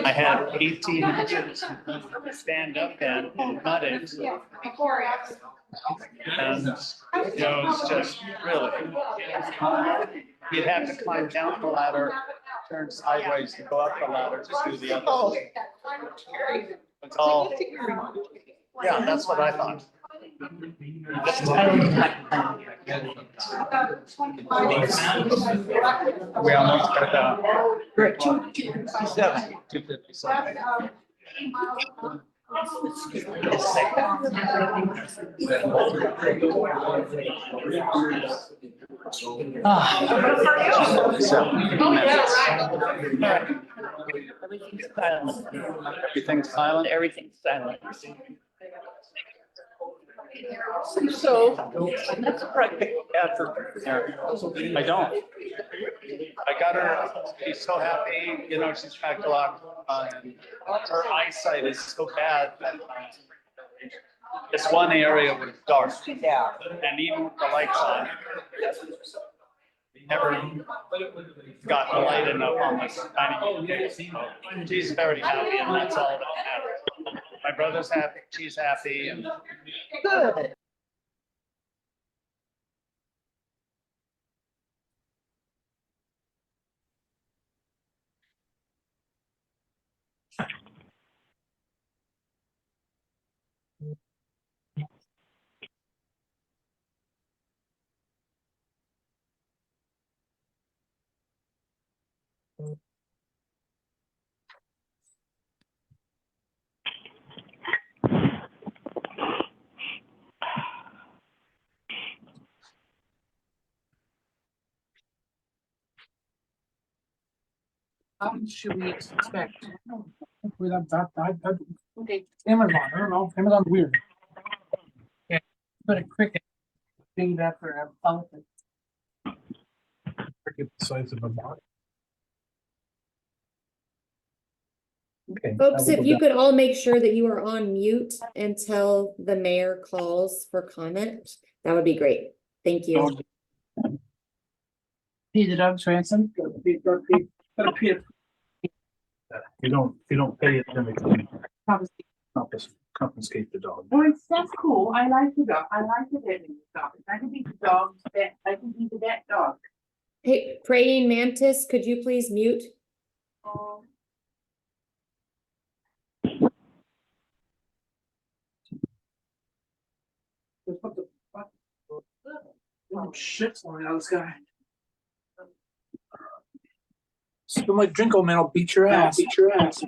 I had 18 inches stand up and mud it. And you know, it's just really, you'd have to climb down the ladder, turn sideways to go up the ladder to do the other. It's all, yeah, that's what I thought. We almost got down. We're at 257. 257. Everything's silent. Everything's silent. So that's practical effort. I don't. I got her. She's so happy. You know, she's packed a lot. Her eyesight is so bad that this one area was dark. Yeah. And even with the lights on, never got the light enough on this tiny. So she's very happy, and that's all that matters. My brother's happy. She's happy, and Good. How much should we expect? With that, okay, Amazon, I don't know, Amazon's weird. Yeah, but a cricket, being that for an elephant. Cricket the size of a body. Okay. Folks, if you could all make sure that you are on mute until the mayor calls for comment, that would be great. Thank you. Peter Doug Swanson. You don't pay it, then they confiscate the dog. Well, that's cool. I like the dog. I like the vet dog. I can be the dog's vet. I can be the vet dog. Hey, praying mantis, could you please mute? Oh, shit's falling out of the sky. Spill my drink, old man, I'll beat your ass. Beat your ass.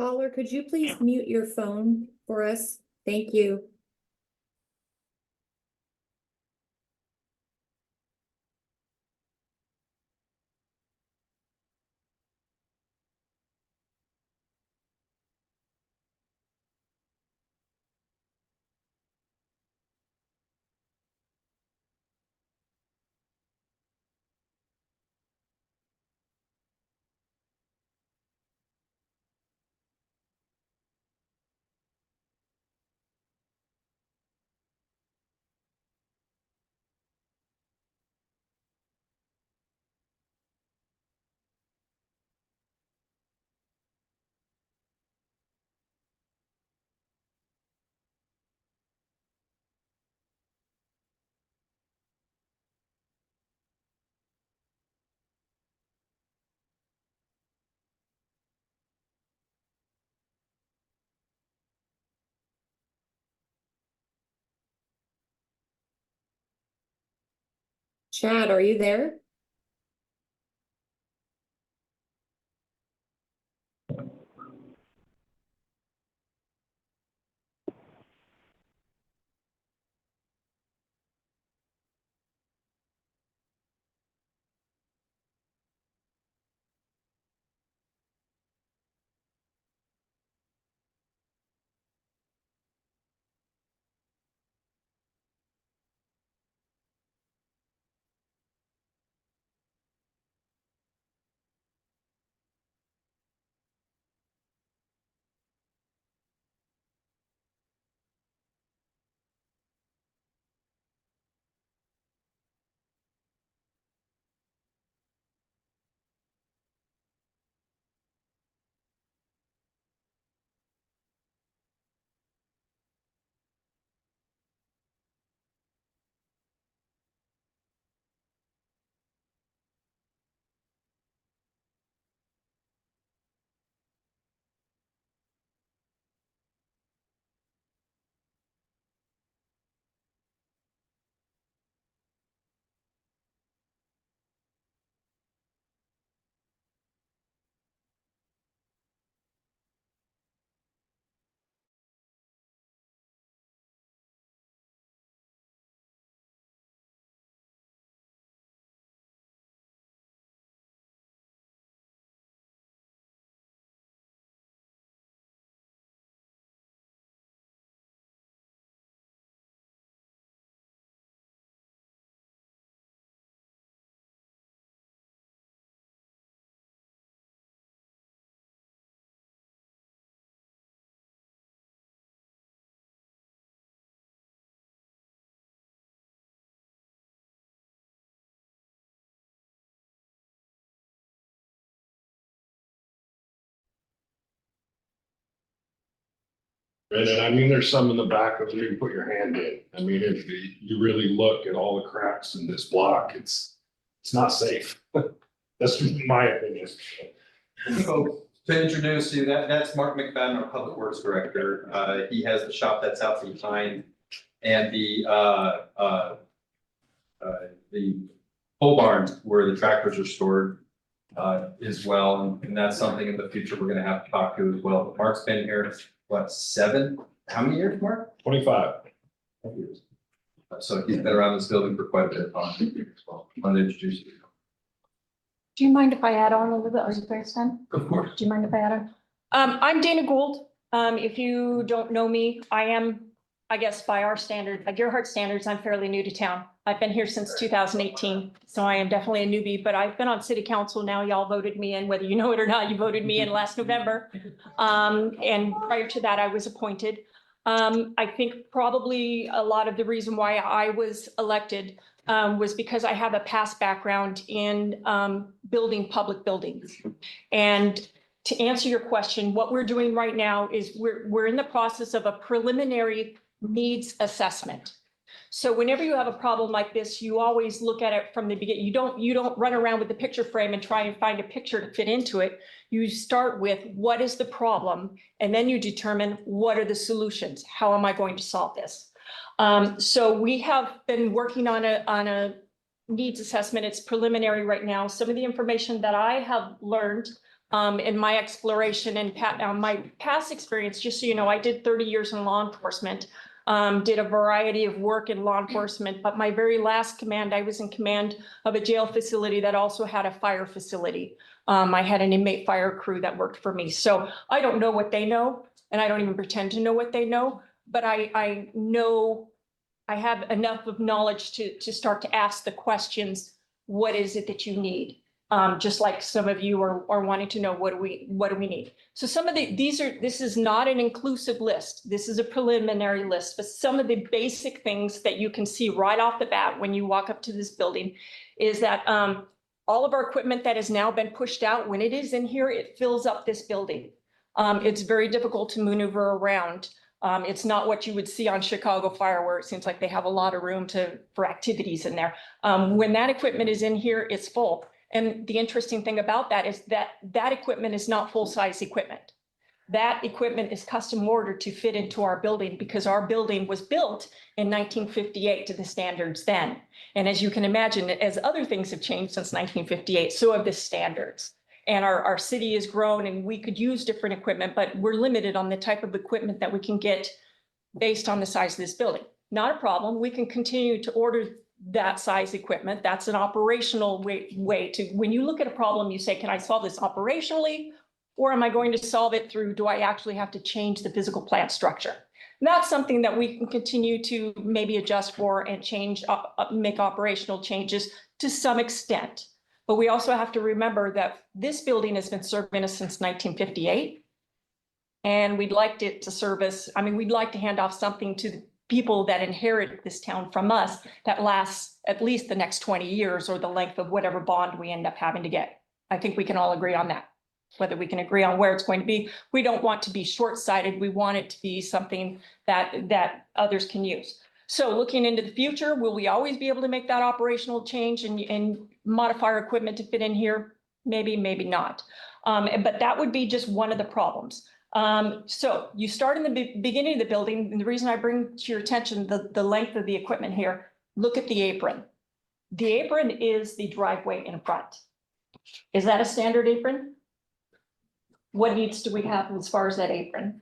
Caller, could you please mute your phone for us? Thank you. Chad, are you there? And I mean, there's some in the back of you can put your hand in. I mean, if you really look at all the cracks in this block, it's not safe. That's just my opinion. So to introduce you, that's Mark McFadden, our Public Works Director. He has the shop that's out behind and the pole barn where the tractors are stored as well. And that's something in the future we're gonna have to talk to as well. But Mark's been here, what, how many years, Mark? 25. 20 years. So he's been around this building for quite a bit of time as well. I want to introduce you. Do you mind if I add on a little bit? Are you guys done? Of course. Do you mind if I add on? I'm Dana Gould. If you don't know me, I am, I guess by our standard, by Geahart standards, I'm fairly new to town. I've been here since 2018, so I am definitely a newbie, but I've been on city council now. Y'all voted me in, whether you know it or not, you voted me in last November. And prior to that, I was appointed. I think probably a lot of the reason why I was elected was because I have a past background in building public buildings. And to answer your question, what we're doing right now is we're in the process of a preliminary needs assessment. So whenever you have a problem like this, you always look at it from the beginning. You don't run around with the picture frame and try and find a picture to fit into it. You start with what is the problem, and then you determine what are the solutions. How am I going to solve this? So we have been working on a needs assessment. It's preliminary right now. Some of the information that I have learned In my exploration and my past experience, just so you know, I did 30 years in law enforcement. Did a variety of work in law enforcement, but my very last command, I was in command of a jail facility that also had a fire facility. I had an inmate fire crew that worked for me. So I don't know what they know, and I don't even pretend to know what they know, but I know I have enough of knowledge to start to ask the questions, what is it that you need? Just like some of you are wanting to know, what do we need? So some of this is not an inclusive list. This is a preliminary list, but some of the basic things that you can see right off the bat when you walk up to this building is that all of our equipment that has now been pushed out, when it is in here, it fills up this building. It's very difficult to maneuver around. It's not what you would see on Chicago Fire, where it seems like they have a lot of room for activities in there. When that equipment is in here, it's full. And the interesting thing about that is that equipment is not full-size equipment. That equipment is custom ordered to fit into our building because our building was built in 1958 to the standards then. And as you can imagine, as other things have changed since 1958, so have the standards. And our city has grown and we could use different equipment, but we're limited on the type of equipment that we can get based on the size of this building. Not a problem. We can continue to order that size equipment. That's an operational way to, when you look at a problem, you say, can I solve this operationally? Or am I going to solve it through, do I actually have to change the physical plant structure? And that's something that we can continue to maybe adjust for and change, make operational changes to some extent. But we also have to remember that this building has been serving us since 1958. And we'd like it to service, we'd like to hand off something to the people that inherit this town from us that lasts at least the next 20 years or the length of whatever bond we end up having to get. I think we can all agree on that. Whether we can agree on where it's going to be, we don't want to be short-sighted. We want it to be something that others can use. So looking into the future, will we always be able to make that operational change and modify our equipment to fit in here? Maybe, maybe not. But that would be just one of the problems. So you start in the beginning of the building, and the reason I bring to your attention the length of the equipment here, look at the apron. The apron is the driveway in front. Is that a standard apron? What needs do we have as far as that apron?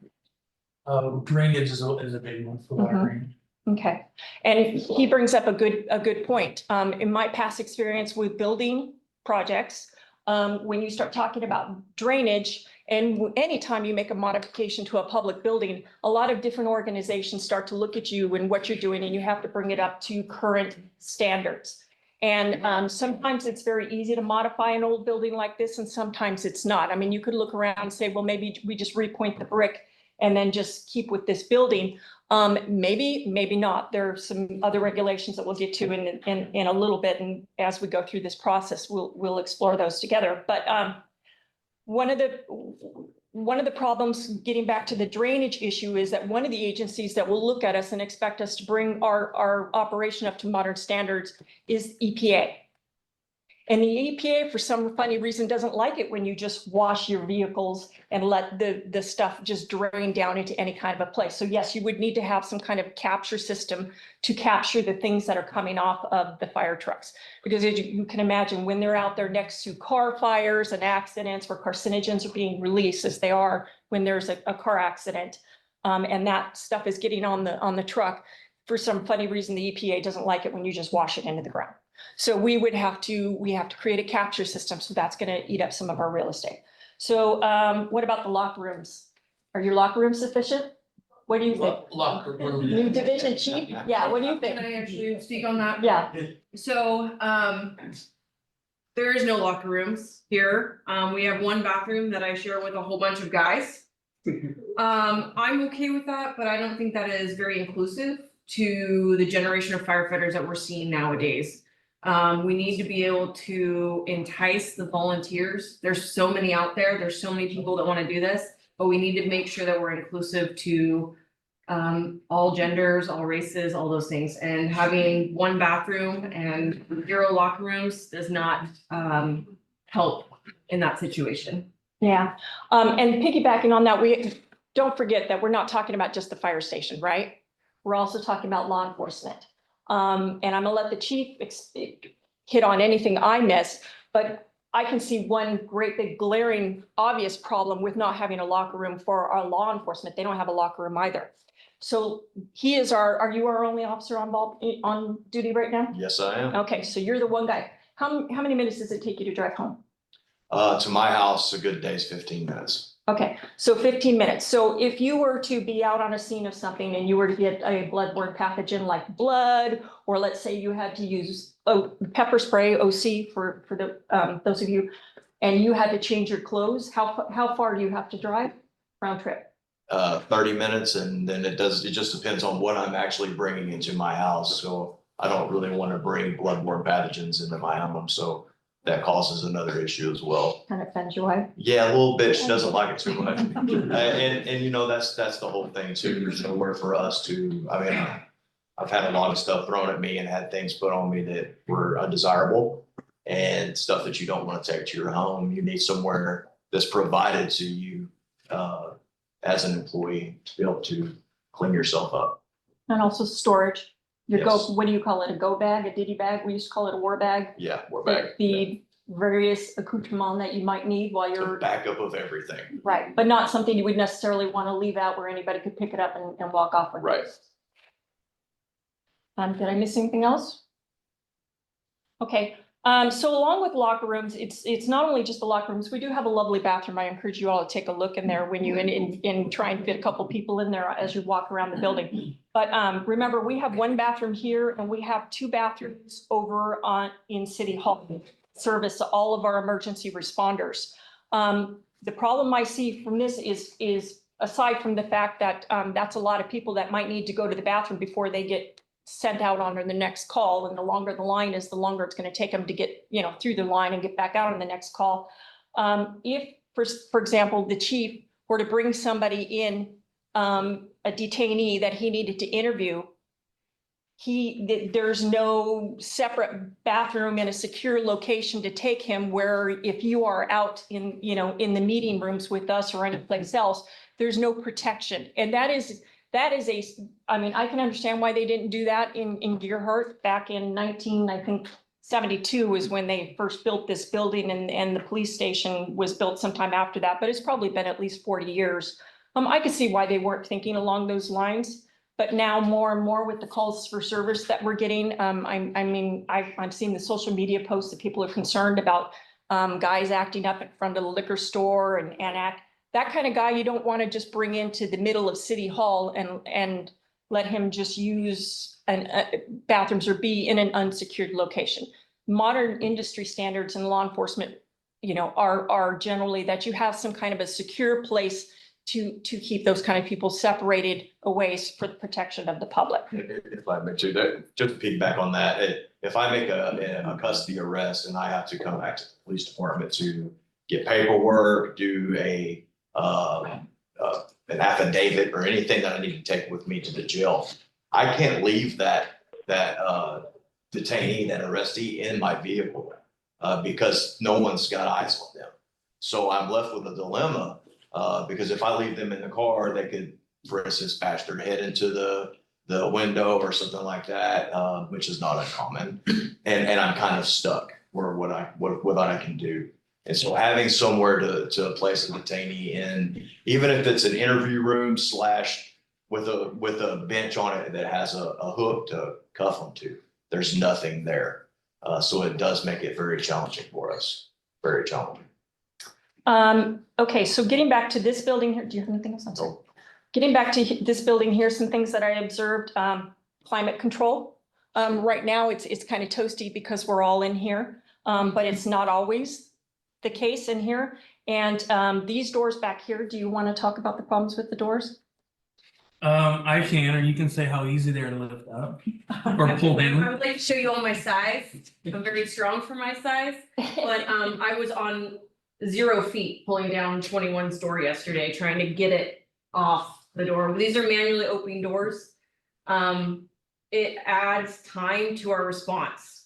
Drainage is a big one for watering. Okay, and he brings up a good point. In my past experience with building projects, when you start talking about drainage, and anytime you make a modification to a public building, a lot of different organizations start to look at you and what you're doing, and you have to bring it up to current standards. And sometimes it's very easy to modify an old building like this, and sometimes it's not. You could look around and say, well, maybe we just repoint the brick and then just keep with this building. Maybe not. There are some other regulations that we'll get to in a little bit, and as we go through this process, we'll explore those together. But one of the problems, getting back to the drainage issue, is that one of the agencies that will look at us and expect us to bring our operation up to modern standards is EPA. And the EPA, for some funny reason, doesn't like it when you just wash your vehicles and let the stuff just drain down into any kind of a place. So yes, you would need to have some kind of capture system to capture the things that are coming off of the fire trucks. Because as you can imagine, when they're out there next to car fires and accidents where carcinogens are being released, as they are when there's a car accident, and that stuff is getting on the truck, for some funny reason, the EPA doesn't like it when you just wash it into the ground. So we have to create a capture system. So that's going to eat up some of our real estate. So what about the locker rooms? Are your locker rooms sufficient? What do you think? Locker room. New division chief? Yeah, what do you think? Can I actually speak on that? Yeah. So, there is no locker rooms here. We have one bathroom that I share with a whole bunch of guys. I'm okay with that, but I don't think that is very inclusive to the generation of firefighters that we're seeing nowadays. We need to be able to entice the volunteers. There's so many out there. There's so many people that want to do this, but we need to make sure that we're inclusive to all genders, all races, all those things. And having one bathroom and 0 locker rooms does not help in that situation. Yeah. And piggybacking on that, we don't forget that we're not talking about just the fire station, right? We're also talking about law enforcement. And I'm gonna let the chief hit on anything I miss, but I can see one great big glaring obvious problem with not having a locker room for our law enforcement. They don't have a locker room either. So he is are you our only officer on duty right now? Yes, I am. Okay, so you're the one guy. How many minutes does it take you to drive home? To my house, a good day's 15 minutes. Okay, so 15 minutes. So if you were to be out on a scene of something and you were to get a bloodborne pathogen like blood, or let's say you had to use pepper spray, OC for the those of you, and you had to change your clothes, how far do you have to drive round trip? 30 minutes, and then it just depends on what I'm actually bringing into my house. So I don't really want to bring bloodborne pathogens into my home, so that causes another issue as well. Kind of offends your wife? Yeah, a little bit. She doesn't like it too much. And you know, that's the whole thing too. There's nowhere for us to, I mean, I've had a lot of stuff thrown at me and had things put on me that were undesirable and stuff that you don't want to take to your home. You need somewhere that's provided to you as an employee to be able to clean yourself up. And also storage. Your Yes. what do you call it? A go bag, a ditty bag? We used to call it a war bag. Yeah, we're back. The various accoutrement that you might need while The you're, backup of everything. right, but not something you would necessarily want to leave out where anybody could pick it up and walk off with. Right. Did I miss anything else? Okay, so along with locker rooms, it's not only just the locker rooms, we do have a lovely bathroom. I encourage you all to take a look in there when you, and try and fit a couple people in there as you walk around the building. But remember, we have one bathroom here and we have two bathrooms over in City Hall, service to all of our emergency responders. The problem I see from this is aside from the fact that that's a lot of people that might need to go to the bathroom before they get sent out on the next call, and the longer the line is, the longer it's going to take them to get, through the line and get back out on the next call. If, for example, the chief were to bring somebody in, a detainee that he needed to interview, there's no separate bathroom in a secure location to take him, where if you are out in the meeting rooms with us or anyplace else, there's no protection. And that is I mean, I can understand why they didn't do that in Geahart back in 1972 is when they first built this building, and the police station was built sometime after that, but it's probably been at least 40 years. I could see why they weren't thinking along those lines, but now more and more with the calls for service that we're getting, I've seen the social media posts that people are concerned about guys acting up in front of the liquor store and that kind of guy you don't want to just bring into the middle of City Hall and let him just use bathrooms or be in an unsecured location. Modern industry standards and law enforcement, are generally that you have some kind of a secure place to keep those kind of people separated away for the protection of the public. If I may too, just to piggyback on that, if I make a custody arrest and I have to come back to the police department to get paperwork, do an affidavit or anything that I need to take with me to the jail, I can't leave that detainee, that arrestee in my vehicle because no one's got eyes on them. So I'm left with a dilemma because if I leave them in the car, they could, for instance, bash their head into the window or something like that, which is not uncommon. And I'm kind of stuck where what I can do. And so having somewhere to place a detainee in, even if it's an interview room / with a bench on it that has a hook to cuff them to, there's nothing there. So it does make it very challenging for us, very challenging. Okay, so getting back to this building here, do you have anything else? I'm sorry. Getting back to this building here, some things that I observed, climate control. Right now it's kind of toasty because we're all in here, but it's not always the case in here. And these doors back here, do you want to talk about the problems with the doors? I can, or you can say how easy they're to lift up or pull I in. would like to show you all my size. I'm very strong for my size, but I was on 0 feet pulling down 21 store yesterday, trying to get it off the door. These are manually opening doors. It adds time to our response.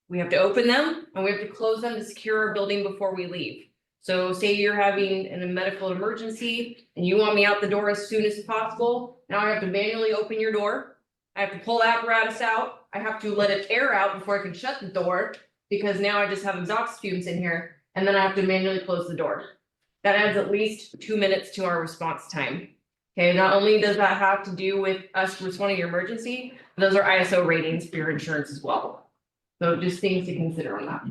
We have to open them and we have to close them to secure our building before we leave. So say you're having a medical emergency and you want me out the door as soon as possible. Now I have to manually open your door. I have to pull the apparatus out. I have to let it air out before I can shut the door, because now I just have exhaust fumes in here. and then I have to manually close the door. That adds at least 2 minutes to our response time. Okay, not only does that have to do with us responding to your emergency, those are ISO ratings for your insurance as well. So just things to consider on that.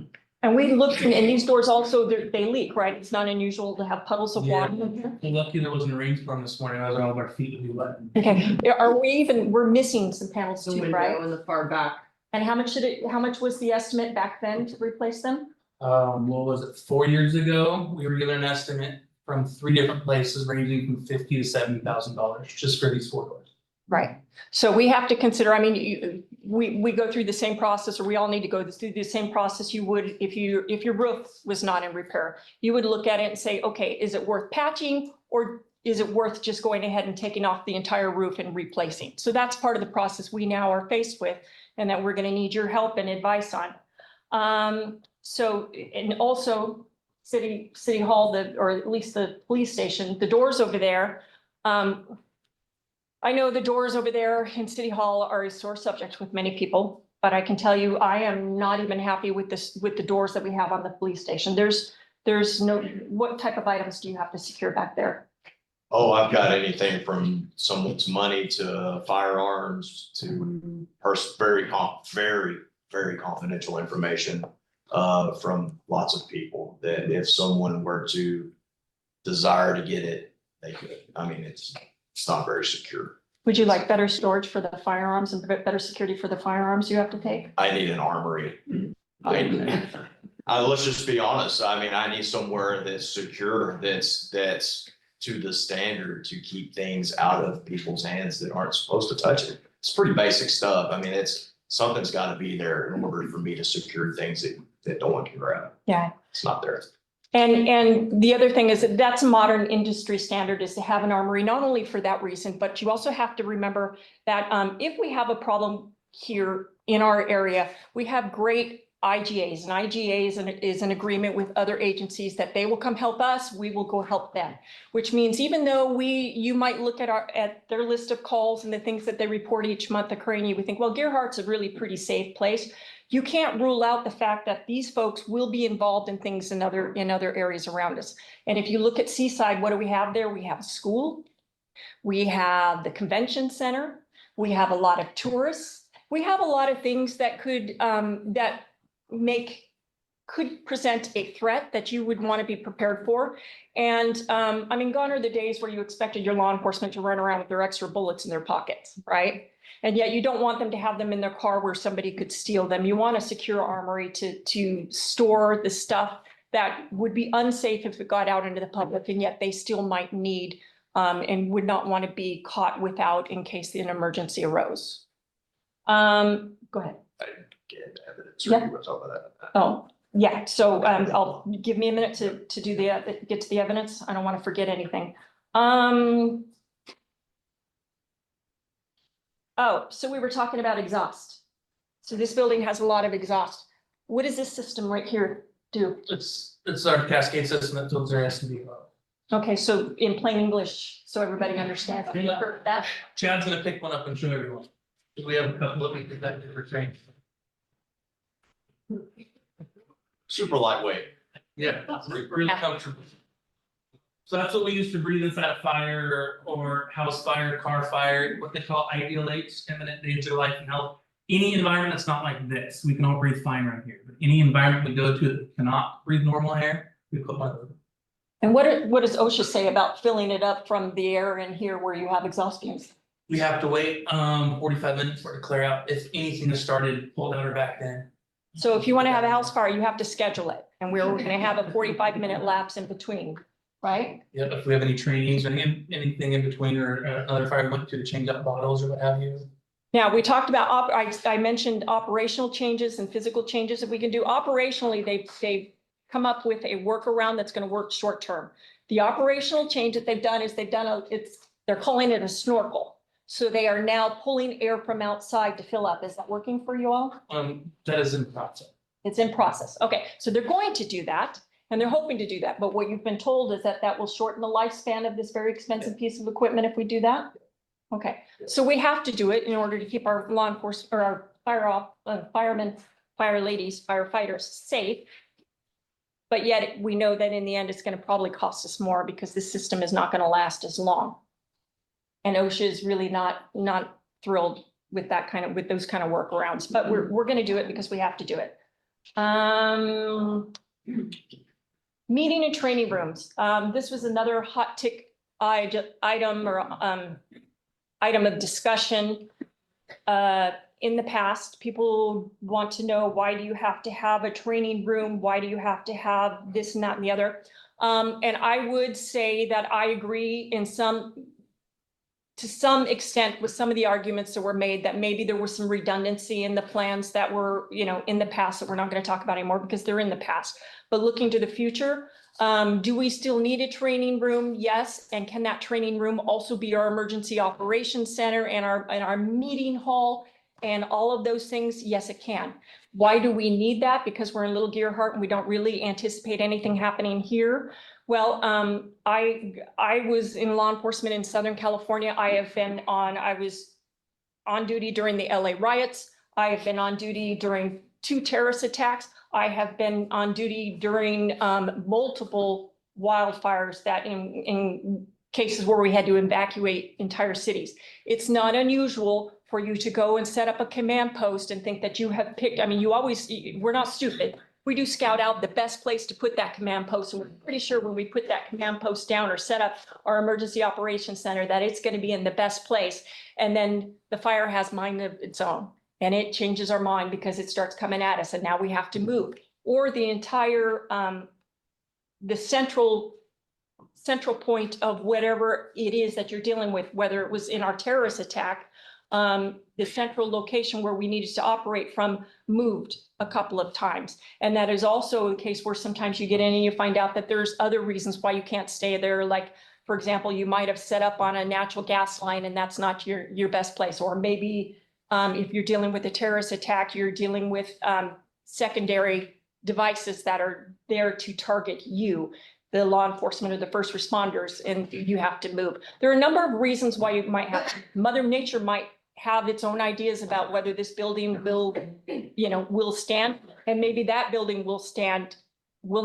And we looked, and these doors also, they leak, right? It's not unusual to have puddles of water in here. Well, lucky there wasn't a rainstorm this morning, otherwise all of our feet would be wet. Okay, we're missing some panels The too, window right? in the far back. And how much was the estimate back then to replace them? What was it, 4 years ago, we were given an estimate from 3 different places ranging from $50,000 to $70,000 just for these 4 doors. Right, so we have to consider, I mean, we go through the same process, or we all need to go through the same process you would if your roof was not in repair. You would look at it and say, okay, is it worth patching, or is it worth just going ahead and taking off the entire roof and replacing? So that's part of the process we now are faced with, and that we're gonna need your help and advice on. So, and also City Hall, or at least the police station, the doors over there. I know the doors over there in City Hall are a sore subject with many people, but I can tell you, I am not even happy with the doors that we have on the police station. There's no, what type of items do you have to secure back there? Oh, I've got anything from someone's money to firearms to very confidential information from lots of people that if someone were to desire to get it, they could. I mean, it's not very secure. Would you like better storage for the firearms and better security for the firearms you have to take? I need an armory. Let's just be honest. I mean, I need somewhere that's secure, that's to the standard to keep things out of people's hands that aren't supposed to touch it. It's pretty basic stuff. I mean, something's got to be there in order for me to secure things that no one can grab. Yeah. It's not there. And the other thing is that that's a modern industry standard, is to have an armory, not only for that reason, but you also have to remember that if we have a problem here in our area, we have great IGAs, and IGAs is an agreement with other agencies that they will come help us, we will go help them. Which means even though you might look at their list of calls and the things that they report each month occurring, you would think, well, Gearhart's a really pretty safe place. You can't rule out the fact that these folks will be involved in things in other areas around us. And if you look at Seaside, what do we have there? We have a school, we have the convention center, we have a lot of tourists, we have a lot of things that could present a threat that you would want to be prepared for. And I mean, gone are the days where you expected your law enforcement to run around with their extra bullets in their pockets, right? And yet you don't want them to have them in their car where somebody could steal them. You want a secure armory to store the stuff that would be unsafe if it got out into the public, and yet they still might need and would not want to be caught without in case an emergency arose. Go ahead. I didn't get evidence. Yeah. You were talking about that. Oh, yeah. So I'll give me a minute to do get to the evidence. I don't want to forget anything. Oh, so we were talking about exhaust. So this building has a lot of exhaust. What does this system right here do? It's our cascade system that fills our SUV. Okay, so in plain English, so everybody understands. Have you heard that? Chad's gonna pick one up and show everyone. We have a couple of things that are trained. Super lightweight. Yeah, really comfortable. So that's what we use to breathe inside a fire or house fire, car fire, what they call ideal H, imminent danger, life and health. Any environment that's not like this, we can all breathe fine right here. But any environment we go to that cannot breathe normal air, we put one of them. And what does OSHA say about filling it up from the air in here where you have exhaust fumes? We have to wait 45 minutes for it to clear out. If anything has started, pull down or back then. So if you want to have a house fire, you have to schedule it, and we're going to have a 45-minute lapse in between, right? Yeah, if we have any trainings or anything in between, or another fire we went to change up bottles or what have you. Now, we talked about, I mentioned operational changes and physical changes that we can do. Operationally, they've come up with a workaround that's going to work short term. The operational change that they've done is they're calling it a snorkel. So they are now pulling air from outside to fill up. Is that working for you all? That is in process. It's in process. Okay, so they're going to do that, and they're hoping to do that. But what you've been told is that will shorten the lifespan of this very expensive piece of equipment if we do that? Okay, so we have to do it in order to keep our law enforcement or our firemen, fire ladies, firefighters safe. But yet we know that in the end, it's going to probably cost us more because this system is not going to last as long. And OSHA is really not thrilled with with those kind of workarounds, but we're going to do it because we have to do it. Meeting and training rooms. This was another hot tick item of discussion. In the past, people want to know, why do you have to have a training room? Why do you have to have this and that and the other? And I would say that I agree to some extent with some of the arguments that were made, that maybe there was some redundancy in the plans that were, in the past that we're not going to talk about anymore because they're in the past. But looking to the future, do we still need a training room? Yes. And can that training room also be our emergency operations center and our meeting hall and all of those things? Yes, it can. Why do we need that? Because we're in Little Geahart and we don't really anticipate anything happening here. Well, I was in law enforcement in Southern California. I was on duty during the LA riots. I have been on duty during 2 terrorist attacks. I have been on duty during multiple wildfires that in cases where we had to evacuate entire cities. It's not unusual for you to go and set up a command post and think that you have picked, we're not stupid. We do scout out the best place to put that command post. And we're pretty sure when we put that command post down or set up our emergency operations center, that it's going to be in the best place. And then the fire has mind of its own. And it changes our mind because it starts coming at us and now we have to move. Or the entire, the central point of whatever it is that you're dealing with, whether it was in our terrorist attack, the central location where we needed to operate from moved a couple of times. And that is also the case where sometimes you get in and you find out that there's other reasons why you can't stay there. Like, for example, you might have set up on a natural gas line and that's not your best place. Or maybe if you're dealing with a terrorist attack, you're dealing with secondary devices that are there to target you, the law enforcement or the first responders, and you have to move. There are a number of reasons why you might have to. Mother Nature might have its own ideas about whether this building will stand, and maybe that building will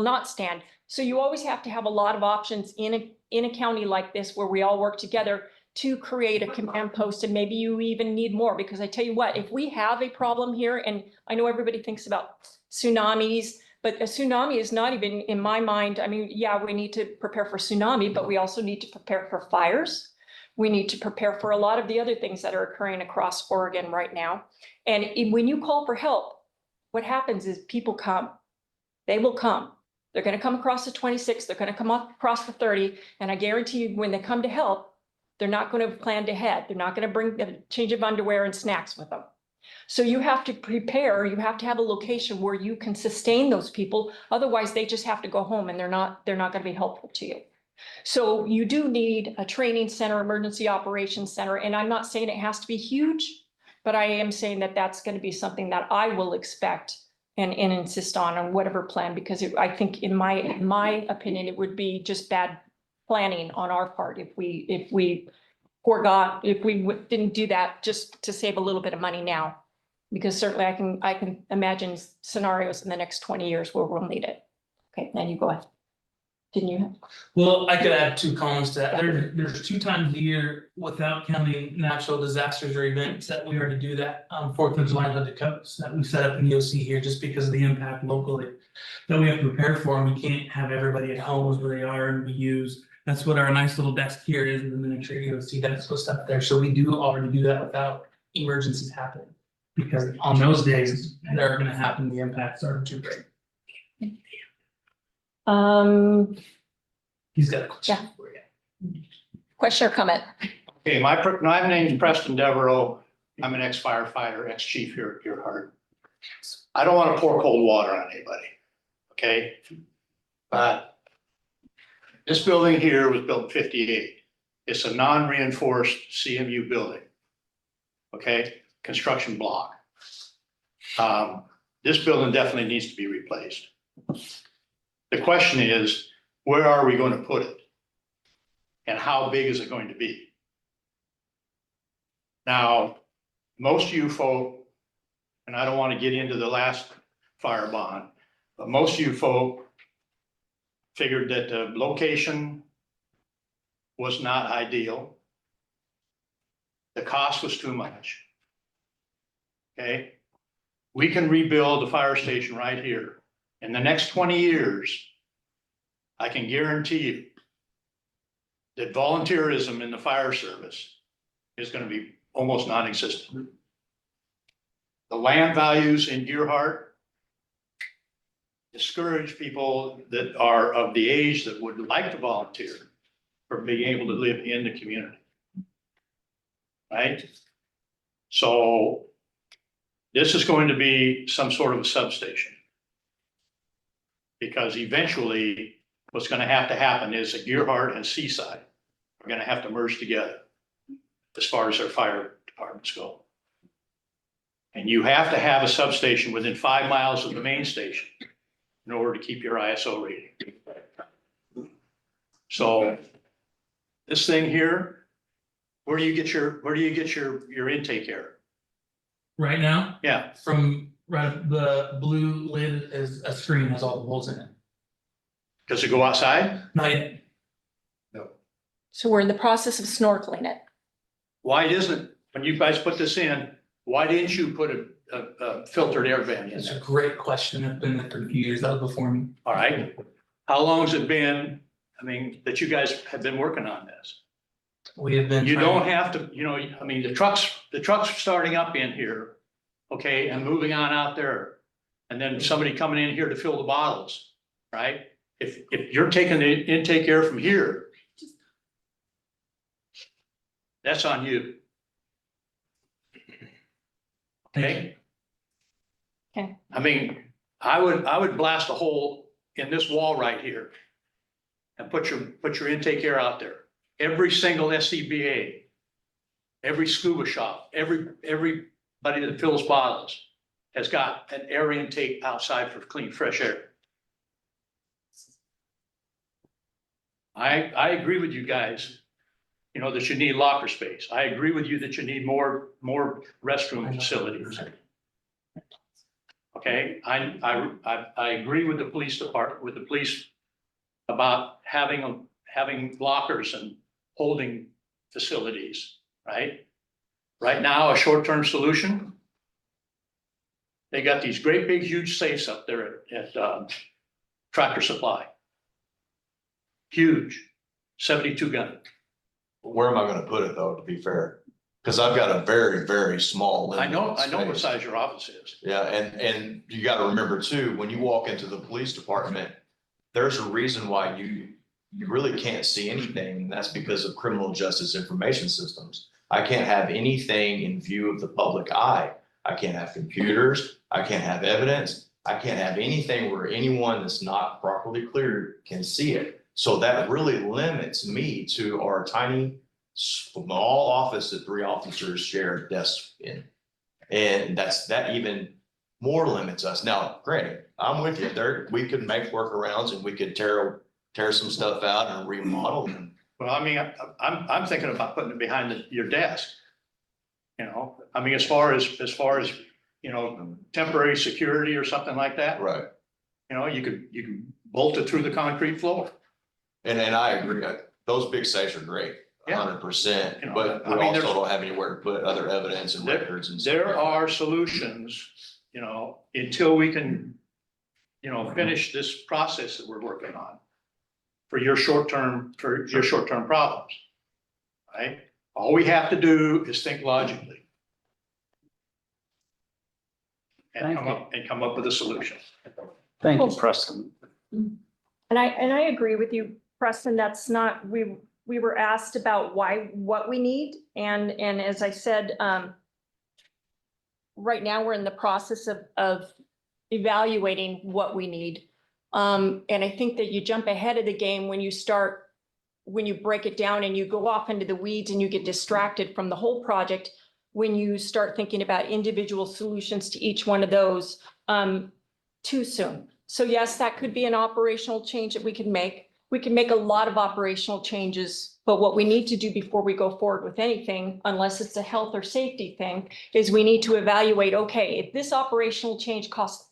not stand. So you always have to have a lot of options in a county like this where we all work together to create a command post, and maybe you even need more, because I tell you what, if we have a problem here, and I know everybody thinks about tsunamis, but a tsunami is not even in my mind. Yeah, we need to prepare for tsunami, but we also need to prepare for fires. We need to prepare for a lot of the other things that are occurring across Oregon right now. And when you call for help, what happens is people come. They will come. They're going to come across the 26, they're going to come up across the 30. And I guarantee you, when they come to help, they're not going to have planned ahead. They're not going to bring a change of underwear and snacks with them. So you have to prepare, you have to have a location where you can sustain those people. Otherwise, they just have to go home and they're not going to be helpful to you. So you do need a training center, emergency operations center. And I'm not saying it has to be huge, but I am saying that that's going to be something that I will expect and insist on whatever plan, because I think in my opinion, it would be just bad planning on our part if we didn't do that just to save a little bit of money now. Because certainly I can imagine scenarios in the next 20 years where we'll need it. Okay, then you go ahead. Didn't you? Well, I could add 2 comments to that. There's 2 times a year, without counting natural disasters or events, that we already do that. 4th of July on the coast that we set up in EOC here just because of the impact locally that we have to prepare for, and we can't have everybody at homes where they are, and we use. That's what our nice little desk here is, in the miniature EOC desk was up there. So we do already do that without emergencies happening, because on those days they're going to happen. The impacts are too great. He's got a question for you. Question or comment? Okay, my name is Preston Devereaux. I'm an ex-firefighter, ex-chief here at Geahart. I don't want to pour cold water on anybody, okay? But this building here was built in 58. It's a non-reinforced CMU building, okay? Construction block. This building definitely needs to be replaced. The question is, where are we going to put it? And how big is it going to be? Now, most of you folk, and I don't want to get into the last fire bond, but most of you folk figured that the location was not ideal. The cost was too much. Okay? We can rebuild the fire station right here. In the next 20 years, I can guarantee you that volunteerism in the fire service is gonna be almost non-existent. The land values in Geahart discourage people that are of the age that would like to volunteer from being able to live in the community. Right? So this is going to be some sort of a substation. Because eventually, what's gonna have to happen is that Geahart and Seaside are gonna have to merge together as far as their fire departments go. And you have to have a substation within 5 miles of the main station in order to keep your ISO rating. So this thing here, where do you get your intake air? Right now, Yeah, from right, the blue lid is a screen, has all the holes in it. does it go outside? Not yet. So we're in the process of snorkeling it. Why isn't, when you guys put this in, why didn't you put a filtered air vent in It's a there? great question. It's been there for a few years. That was before me. All right, how long has it been, I mean, that you guys have been working on this? We have been. You trying- don't have to, you know, I mean, the trucks starting up in here, okay, and moving on out there. And then somebody coming in here to fill the bottles, right? If you're taking the intake air from here, that's on you. Okay? Okay. I mean, I would blast a hole in this wall right here. And put your intake air out there. Every single SCBA, every scuba shop, everybody that fills bottles has got an air intake outside for clean, fresh air. I agree with you guys, you know, that you need locker space. I agree with you that you need more restroom facilities. Okay, I agree with the police department, with the police about having lockers and holding facilities, right? Right now, a short-term solution. They got these great big huge safes up there at Tractor Supply. Huge, 72 gun. Where am I gonna put it though, to be fair? Cause I've got a very, very small. I know limited what space. size your office is. Yeah, and you gotta remember too, when you walk into the police department, there's a reason why you really can't see anything, and that's because of criminal justice information systems. I can't have anything in view of the public eye. I can't have computers, I can't have evidence, I can't have anything where anyone that's not properly cleared can see it. So that really limits me to our tiny, small office that 3 officers share desks in. And that even more limits us. Now, granted, I'm with you there. We could make workarounds and we could tear some stuff out and remodel them. Well, I mean, I'm thinking about putting it behind your desk. You know, I mean, as far as, you know, temporary security or something like that. Right. You know, you could bolt it through the concrete floor. And I agree. Those big safes are great, Yeah. 100%. You know, But I we mean, also there's- don't have anywhere to put other evidence and records and stuff. There are solutions, you know, until we can, you know, finish this process that we're working on. For your short-term problems. Right? All we have to do is think logically. And come up with a solution. Thank you, Preston. And I agree with you, Preston, that's not, we were asked about what we need, and as I said, right now, we're in the process of evaluating what we need. And I think that you jump ahead of the game when you break it down and you go off into the weeds and you get distracted from the whole project, when you start thinking about individual solutions to each one of those, too soon. So yes, that could be an operational change that we can make. We can make a lot of operational changes, but what we need to do before we go forward with anything, unless it's a health or safety thing, is we need to evaluate, okay, if this operational change costs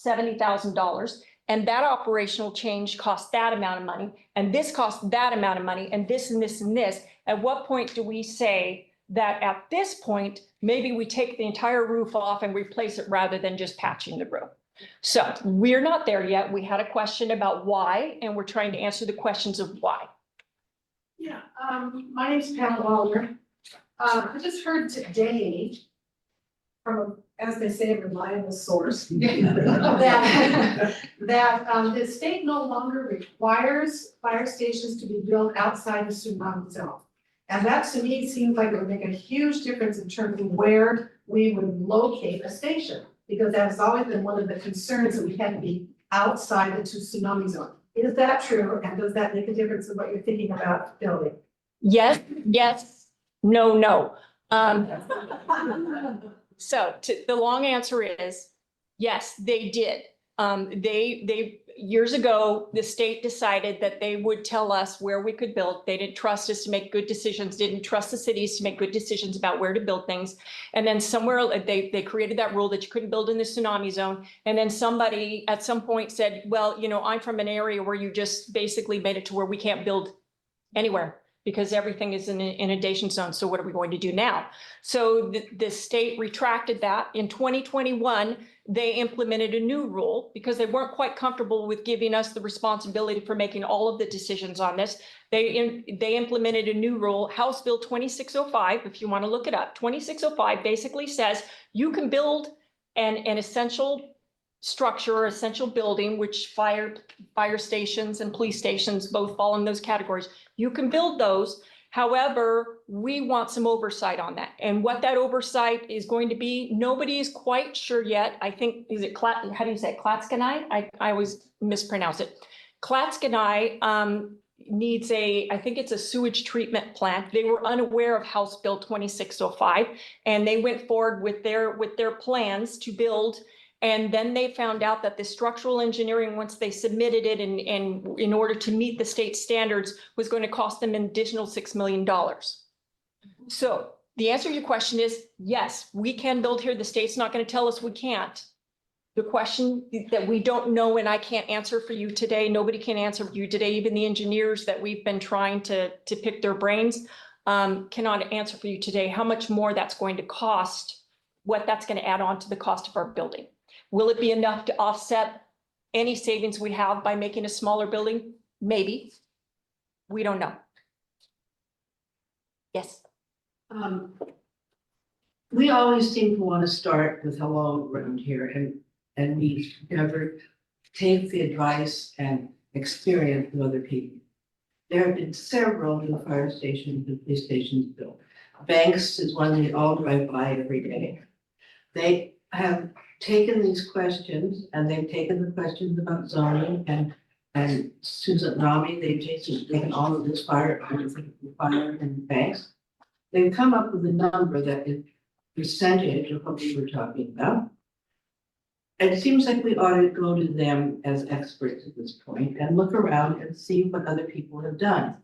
$70,000 and that operational change cost that amount of money, and this cost that amount of money, and this and this and this, at what point do we say that at this point, maybe we take the entire roof off and replace it rather than just patching the roof? So we're not there yet. We had a question about why, and we're trying to answer the questions of why. Yeah, my name's Pam Waller. I just heard today from, as they say, a reliable source, that the state no longer requires fire stations to be built outside the tsunami zone. And that to me seems like it would make a huge difference in terms of where we would locate a station. Because that has always been one of the concerns, that we had to be outside the tsunami zone. Is that true? And does that make a difference in what you're thinking about building? Yes, yes, no, no. So the long answer is, yes, they did. They years ago, the state decided that they would tell us where we could build. They didn't trust us to make good decisions, didn't trust the cities to make good decisions about where to build things. And then somewhere they created that rule that you couldn't build in the tsunami zone. And then somebody at some point said, well, you know, I'm from an area where you just basically made it to where we can't build anywhere, because everything is in an inundation zone. So what are we going to do now? So the state retracted that. In 2021, they implemented a new rule because they weren't quite comfortable with giving us the responsibility for making all of the decisions on this. They implemented a new rule, House Bill 2605, if you want to look it up. 2605 basically says you can build an essential structure or essential building, which fire stations and police stations both fall in those categories. You can build those. However, we want some oversight on that. And what that oversight is going to be, nobody is quite sure yet. I think, is it, how do you say it? Klatskanai? I always mispronounce it. Klatskanai needs I think it's a sewage treatment plant. They were unaware of House Bill 2605, and they went forward with their plans to build. And then they found out that the structural engineering, once they submitted it and in order to meet the state standards, was going to cost them an additional $6 million. So the answer to your question is, yes, we can build here. The state's not going to tell us we can't. The question that we don't know, and I can't answer for you today, nobody can answer for you today, even the engineers that we've been trying to pick their brains, cannot answer for you today how much more that's going to cost, what that's going to add on to the cost of our building. Will it be enough to offset any savings we have by making a smaller building? Maybe. We don't know. Yes. We always seem to want to start with hello around here, and we never take the advice and experience of other people. There have been several new fire stations and police stations built. Banks is one we all drive by every day. They have taken these questions, and they've taken the questions about zoning and tsunami. They've taken all of this fire and banks. They've come up with a number that is percentage of what we were talking about. It seems like we ought to go to them as experts at this point and look around and see what other people have done.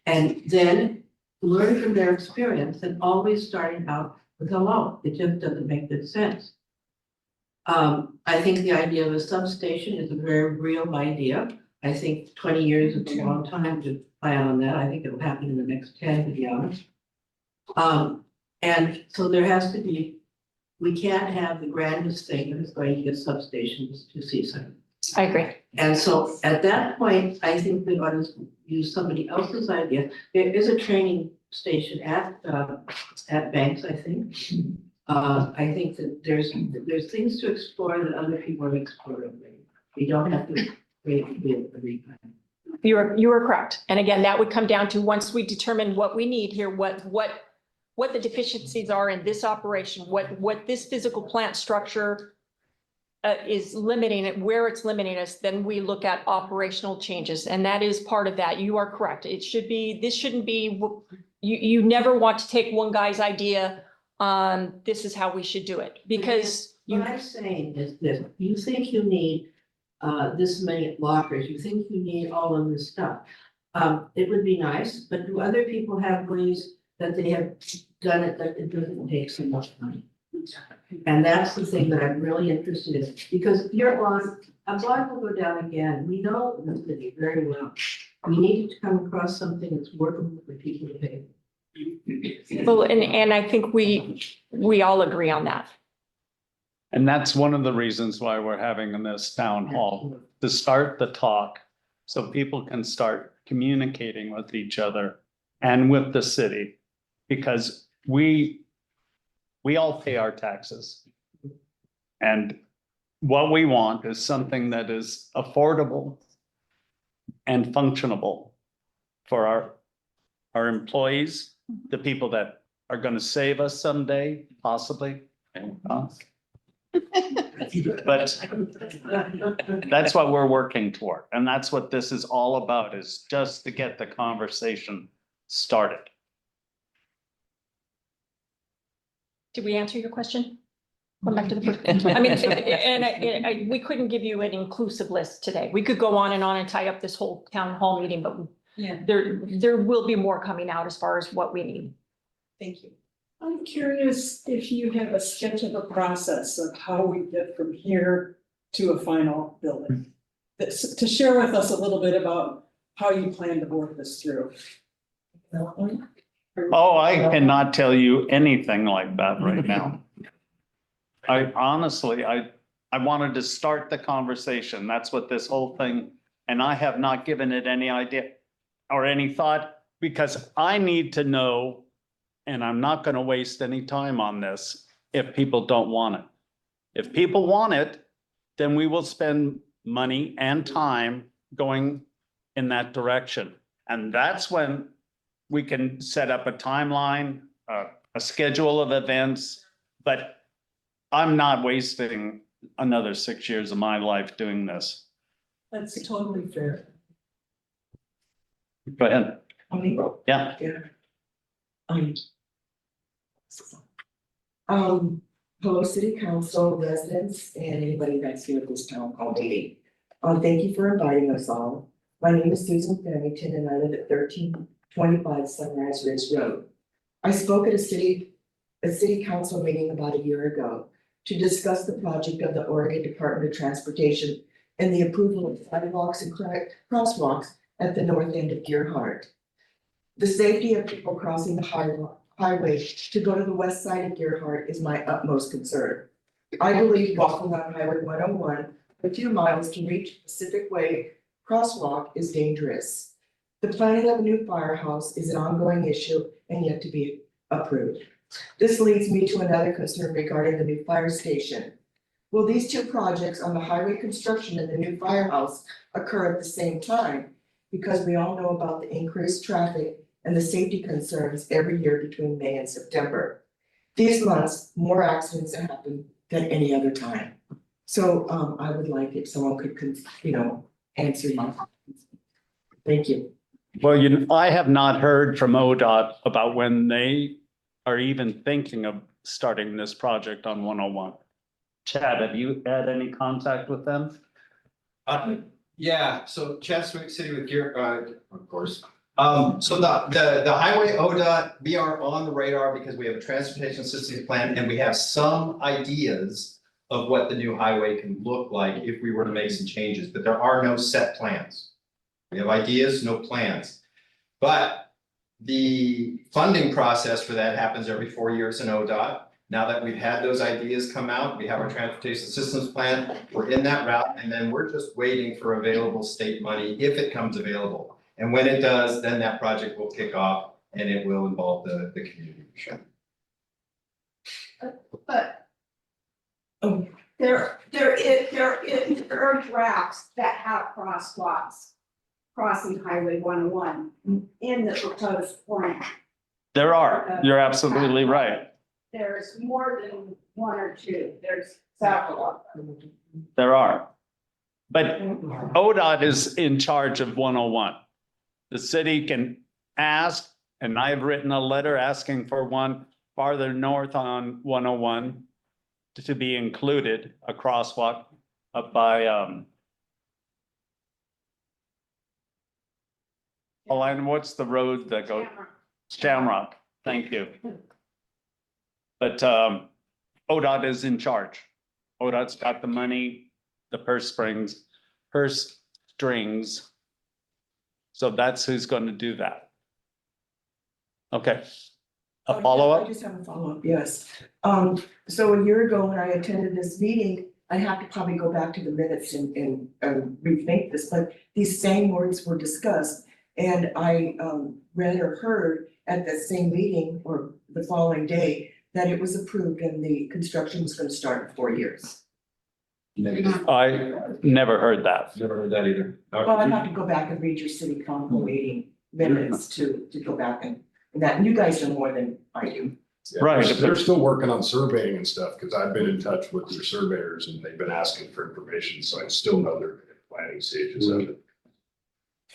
And then learn from their experience, and always starting out with hello. It just doesn't make good sense. I think the idea of a substation is a very real idea. I think 20 years is a long time to plan on that. I think it'll happen in the next 10, to be honest. And so there has to be, we can't have the grandest thing that is going to get substations to seaside. I agree. And so at that point, I think we ought to use somebody else's idea. There is a training station at Banks, I think. I think that there's things to explore that other people have explored. We don't have to create a wheel every time. You are correct. And again, that would come down to, once we determine what we need here, what the deficiencies are in this operation, what this physical plant structure is limiting it, where it's limiting us, then we look at operational changes. And that is part of that. You are correct. It should be, this shouldn't be, you never want to take one guy's idea on this is how we should do it, because what I'm saying is this: you think you need this many lockers, you think you need all of this stuff. It would be nice, but do other people have ways that they have done it that it doesn't take so much money? And that's the thing that I'm really interested in, because you're on A block will go down again. We know the city very well. We needed to come across something that's workable for people to pay. Well, and I think we all agree on that. And that's one of the reasons why we're having this town hall, to start the talk. So people can start communicating with each other and with the city. Because we all pay our taxes. And what we want is something that is affordable and functionable for our employees, the people that are gonna save us someday, possibly. And us. But that's what we're working toward, and that's what this is all about, is just to get the conversation started. Did we answer your question? Going back to the first, I mean, we couldn't give you an inclusive list today. We could go on and tie up this whole town hall meeting, but Yeah, there will be more coming out as far as what we need. thank you. I'm curious if you have a sketch of a process of how we get from here to a final building. To share with us a little bit about how you plan to work this through. Oh, I cannot tell you anything like that right now. I honestly, I wanted to start the conversation. That's what this whole thing, and I have not given it any idea or any thought, because I need to know, and I'm not gonna waste any time on this if people don't want it. If people want it, then we will spend money and time going in that direction. And that's when we can set up a timeline, a schedule of events, but I'm not wasting another 6 years of my life doing this. That's totally fair. Go ahead. Yeah. Hello, city council, residents, and anybody that's here at this town hall meeting. Thank you for inviting us all. My name is Susan Farmington and I live at 1325 Sunrise Ridge Road. I spoke at a city council meeting about a year ago to discuss the project of the Oregon Department of Transportation and the approval of sidewalks and crosswalks at the north end of Geahart. The safety of people crossing the highway to go to the west side of Geahart is my utmost concern. I believe walking on Highway 101 for 2 miles to reach Pacific Way crosswalk is dangerous. The planning of a new firehouse is an ongoing issue and yet to be approved. This leads me to another concern regarding the new fire station. Will these 2 projects on the highway construction and the new firehouse occur at the same time? Because we all know about the increased traffic and the safety concerns every year between May and September. These months, more accidents happen than any other time. So I would like if someone could, answer my questions. Thank you. Well, I have not heard from ODOT about when they are even thinking of starting this project on 101. Chad, have you had any contact with them? Yeah, so Chad City with Gear, of course. So the highway ODOT, we are on the radar because we have a transportation systems plan and we have some ideas of what the new highway can look like if we were to make some changes, but there are no set plans. We have ideas, no plans. But the funding process for that happens every 4 years in ODOT. Now that we've had those ideas come out, we have our transportation systems plan, we're in that route, and then we're just waiting for available state money if it comes available. And when it does, then that project will kick off and it will involve the community. But there are drafts that have crosswalks crossing Highway 101 in the proposed plan. There are, you're absolutely right. There's more than 1 or 2, there's several of them. There are. But ODOT is in charge of 101. The city can ask, and I've written a letter asking for one farther north on 101 to be included, a crosswalk up by, and what's the road that goes? Shamrock, thank you. But ODOT is in charge. ODOT's got the money. the purse strings. So that's who's going to do that. Okay. Oh, A yeah, follow-up? I just have a follow-up, yes. So a year ago when I attended this meeting, I have to probably go back to the minutes and rethink this, but these same words were discussed. And I read or heard at that same meeting or the following day that it was approved and the construction was gonna start in 4 years. Negative. I never heard that. Never heard that either. Well, I'd have to go back and read your city council meeting minutes to go back and that, and you guys know more than I do. Yeah, Right. They're still working on surveying and stuff, because I've been in touch with their surveyors and they've been asking for information, so I still know they're in planning stages of it.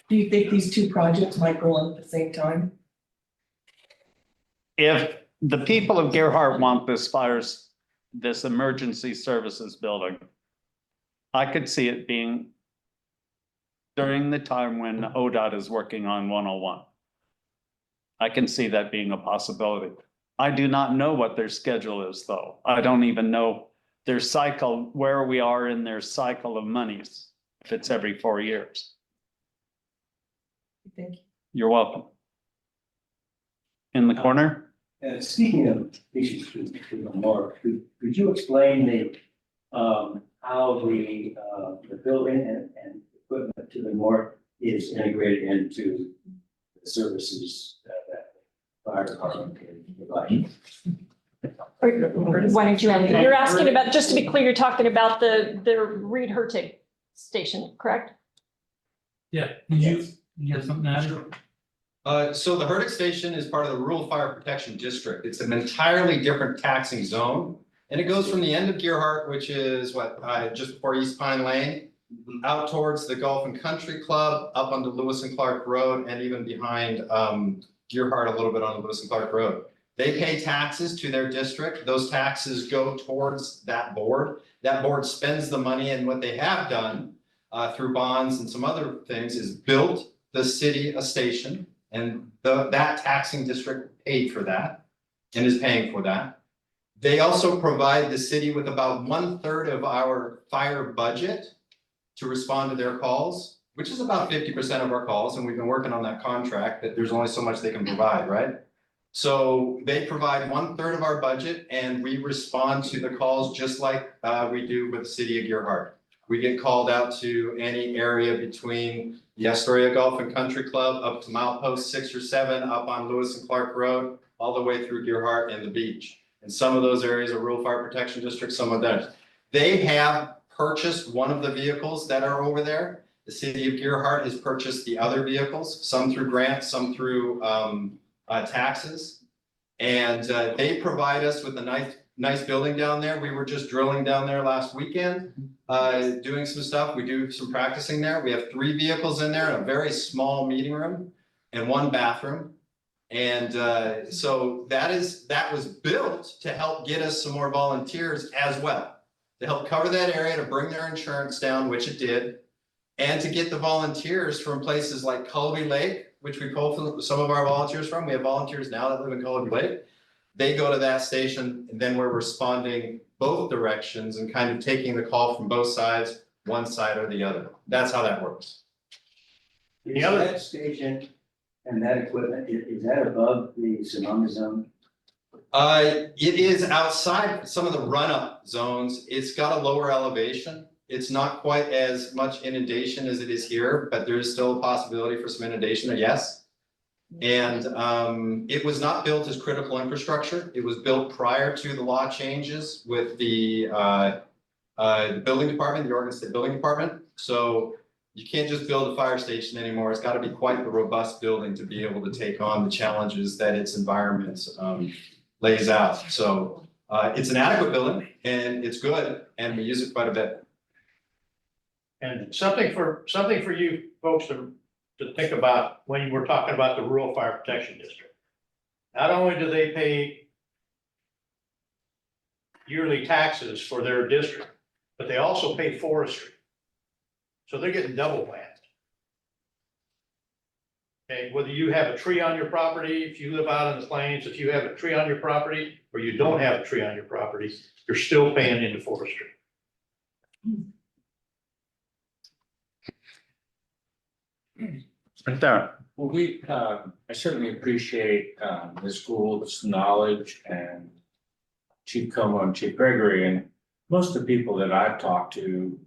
Do you think these two projects might go on at the same time? If the people of Geahart want this emergency services building, I could see it being during the time when ODOT is working on 101. I can see that being a possibility. I do not know what their schedule is, though. I don't even know their cycle, where we are in their cycle of monies, if it's every 4 years. Thank you. You're welcome. In the corner? Speaking of issues with Mark, could you explain how the building and equipment to the north is integrated into the services that the fire department can provide? Why don't you answer? You're asking about, just to be clear, you're talking about the Reed Hertig station, correct? Yeah, you have something to add? So the Herdick Station is part of the Rural Fire Protection District. It's an entirely different taxing zone. And it goes from the end of Geahart, which is just before East Pine Lane, out towards the Golf and Country Club, up onto Lewis and Clark Road, and even behind Geahart a little bit on Lewis and Clark Road. They pay taxes to their district. Those taxes go towards that board. That board spends the money, and what they have done through bonds and some other things is built the city a station. And that taxing district paid for that and is paying for that. They also provide the city with about 1/3 of our fire budget to respond to their calls, which is about 50% of our calls. And we've been working on that contract that there's only so much they can provide, right? So they provide 1/3 of our budget and we respond to the calls just like we do with the city of Geahart. We get called out to any area between the Astoria Golf and Country Club up to milepost 6 or 7 up on Lewis and Clark Road, all the way through Geahart and the beach. And some of those areas are Rural Fire Protection District, some of them. They have purchased one of the vehicles that are over there. The city of Geahart has purchased the other vehicles, some through grants, some through taxes. And they provide us with a nice building down there. We were just drilling down there last weekend, doing some stuff. We do some practicing there. We have 3 vehicles in there, a very small meeting room and 1 bathroom. And so that was built to help get us some more volunteers as well, to help cover that area, to bring their insurance down, which it did, and to get the volunteers from places like Colby Lake, which we pulled some of our volunteers from. We have volunteers now that live in Colby Lake. They go to that station, and then we're responding both directions and kind of taking the call from both sides, one side or the other. That's how that works. The other station and that equipment, is that above the tsunami zone? It is outside some of the run-up zones. It's got a lower elevation. It's not quite as much inundation as it is here, but there is still a possibility for some inundation, yes. And it was not built as critical infrastructure. It was built prior to the law changes with the building department, the Oregon State Building Department. So you can't just build a fire station anymore. It's got to be quite the robust building to be able to take on the challenges that its environment lays out. So it's an adequate building and it's good, and we use it quite a bit. And something for you folks to think about when we're talking about the Rural Fire Protection District. Not only do they pay yearly taxes for their district, but they also pay forestry. So they're getting double whammed. Okay, whether you have a tree on your property, if you live out in the plains, if you have a tree on your property, or you don't have a tree on your property, you're still paying into forestry. Right there. Well, I certainly appreciate, Ms. Gould's knowledge and Chief Como and Chief Gregory, and most of the people that I've talked to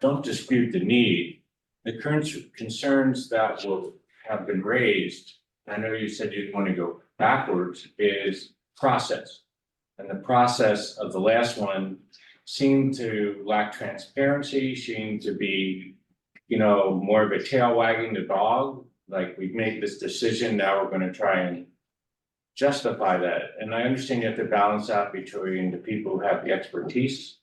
don't dispute the need. The current concerns that will have been raised, I know you said you didn't want to go backwards, is process. And the process of the last one seemed to lack transparency, seemed to be, more of a tail wagging the dog. Like, we've made this decision, now we're gonna try and justify that. And I understand you have to balance out between the people who have the expertise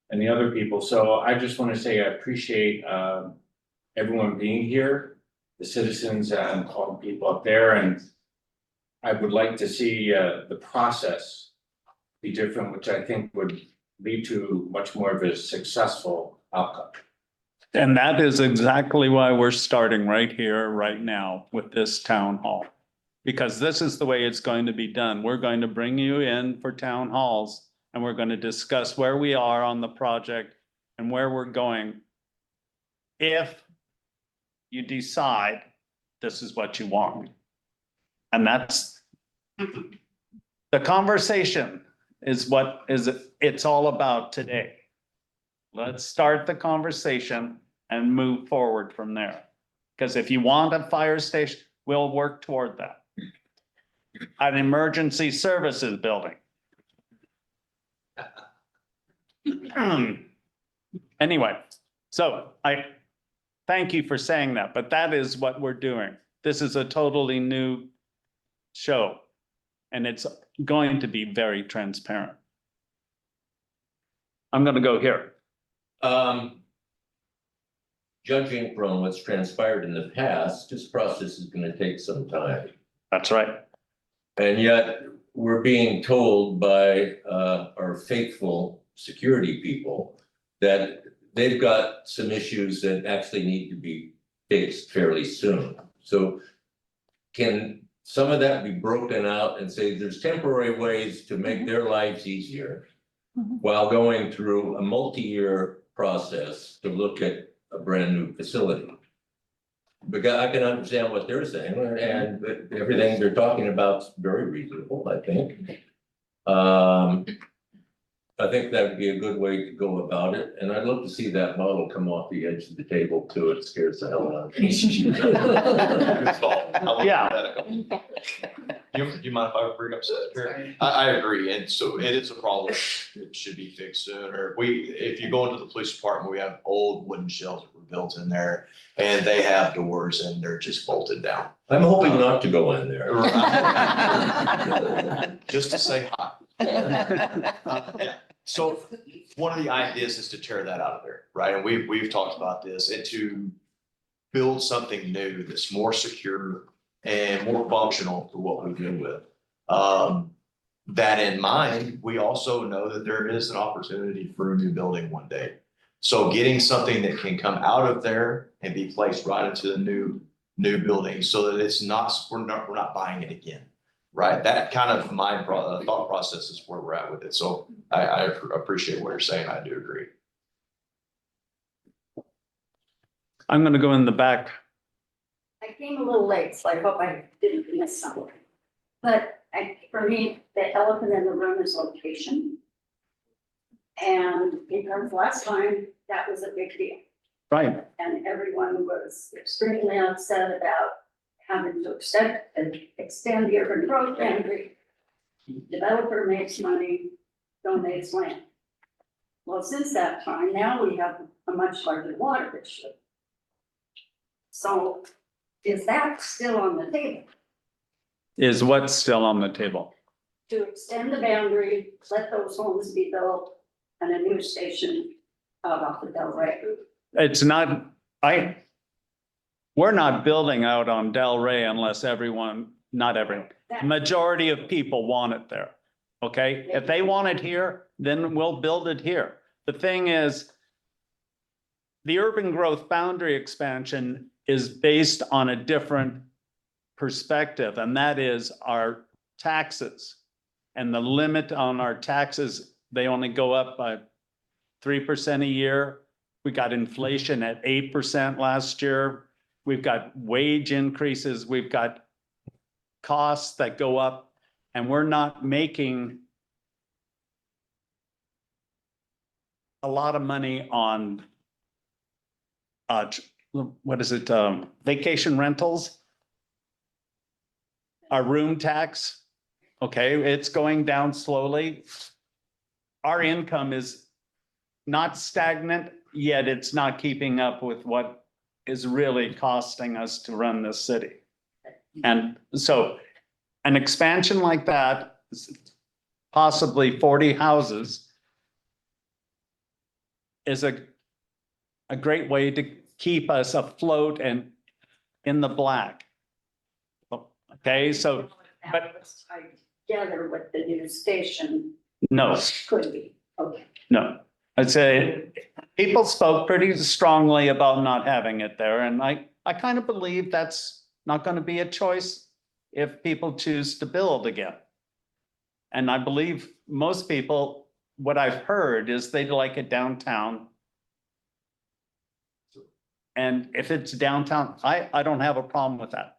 and the other people. So I just want to say I appreciate everyone being here, the citizens and all the people up there. And I would like to see the process be different, which I think would lead to much more of a successful outcome. And that is exactly why we're starting right here, right now with this town hall. Because this is the way it's going to be done. We're going to bring you in for town halls and we're going to discuss where we are on the project and where we're going. If you decide this is what you want. And that's the conversation is what it's all about today. Let's start the conversation and move forward from there. Because if you want a fire station, we'll work toward that. An emergency services building. Anyway, so I thank you for saying that, but that is what we're doing. This is a totally new show, and it's going to be very transparent. I'm going to go here. Judging from what's transpired in the past, this process is going to take some time. That's right. And yet we're being told by our faithful security people that they've got some issues that actually need to be fixed fairly soon. So can some of that be broken out and say there's temporary ways to make their lives easier while going through a multi-year process to look at a brand new facility? Because I can understand what they're saying, and everything they're talking about is very reasonable, I think. I think that would be a good way to go about it, and I'd love to see that model come off the edge of the table too. It scares the hell out of me. Yeah. Do you mind if I bring up something? I agree, and so it is a problem. It should be fixed sooner. If you go into the police department, we have old wooden shells that were built in there, and they have doors and they're just bolted down. I'm hoping not to go in there. Just to say hi. So one of the ideas is to tear that out of there, right? And we've talked about this, and to build something new that's more secure and more functional for what we deal with. That in mind, we also know that there is an opportunity for a new building one day. So getting something that can come out of there and be placed right into the new building so that it's not, we're not buying it again. Right, that kind of my thought process is where we're at with it. So I appreciate what you're saying. I do agree. I'm going to go in the back. I came a little late, so I hope I didn't miss something. But for me, the elephant in the room is location. And because last time that was a big deal. Right. And everyone was extremely upset about having to extend the urban growth boundary. Developer makes money, donates land. Well, since that time, now we have a much larger water issue. So is that still on the table? Is what's still on the table? To extend the boundary, let those homes be built and a new station out off the Del Rey. It's not, we're not building out on Del Rey unless not everyone, majority of people want it there. Okay, if they want it here, then we'll build it here. The thing is, the urban growth boundary expansion is based on a different perspective, and that is our taxes. And the limit on our taxes, they only go up by 3% a year. We got inflation at 8% last year. we've got wage increases, we've got costs that go up, and we're not making a lot of money on what is it, vacation rentals? Our room tax, okay, it's going down slowly. Our income is not stagnant, yet it's not keeping up with what is really costing us to run this city. And so an expansion like that, possibly 40 houses, is a great way to keep us afloat and in the black. Okay, so, but Together with the new station no, could be, okay. no. I'd say people spoke pretty strongly about not having it there, and I kind of believe that's not going to be a choice if people choose to build again. And I believe most people, what I've heard is they'd like it downtown. And if it's downtown, I don't have a problem with that.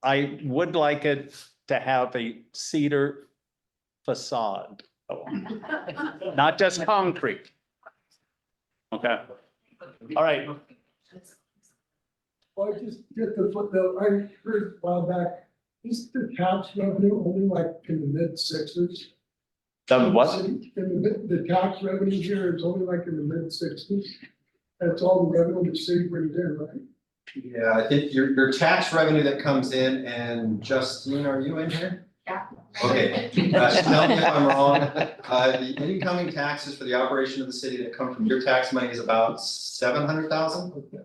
I would like it to have a cedar facade, not just concrete. Okay, all right. Well, I just get the footnote, I heard a while back, is the tax revenue only like in the mid-60s? The what? The tax revenue here is only like in the mid-60s. That's all the revenue the city brings in, right? Yeah, I think your tax revenue that comes in, and Justine, are you in here? Yeah. Okay, tell me if I'm wrong. The incoming taxes for the operation of the city that come from your tax money is about 700,000? Okay.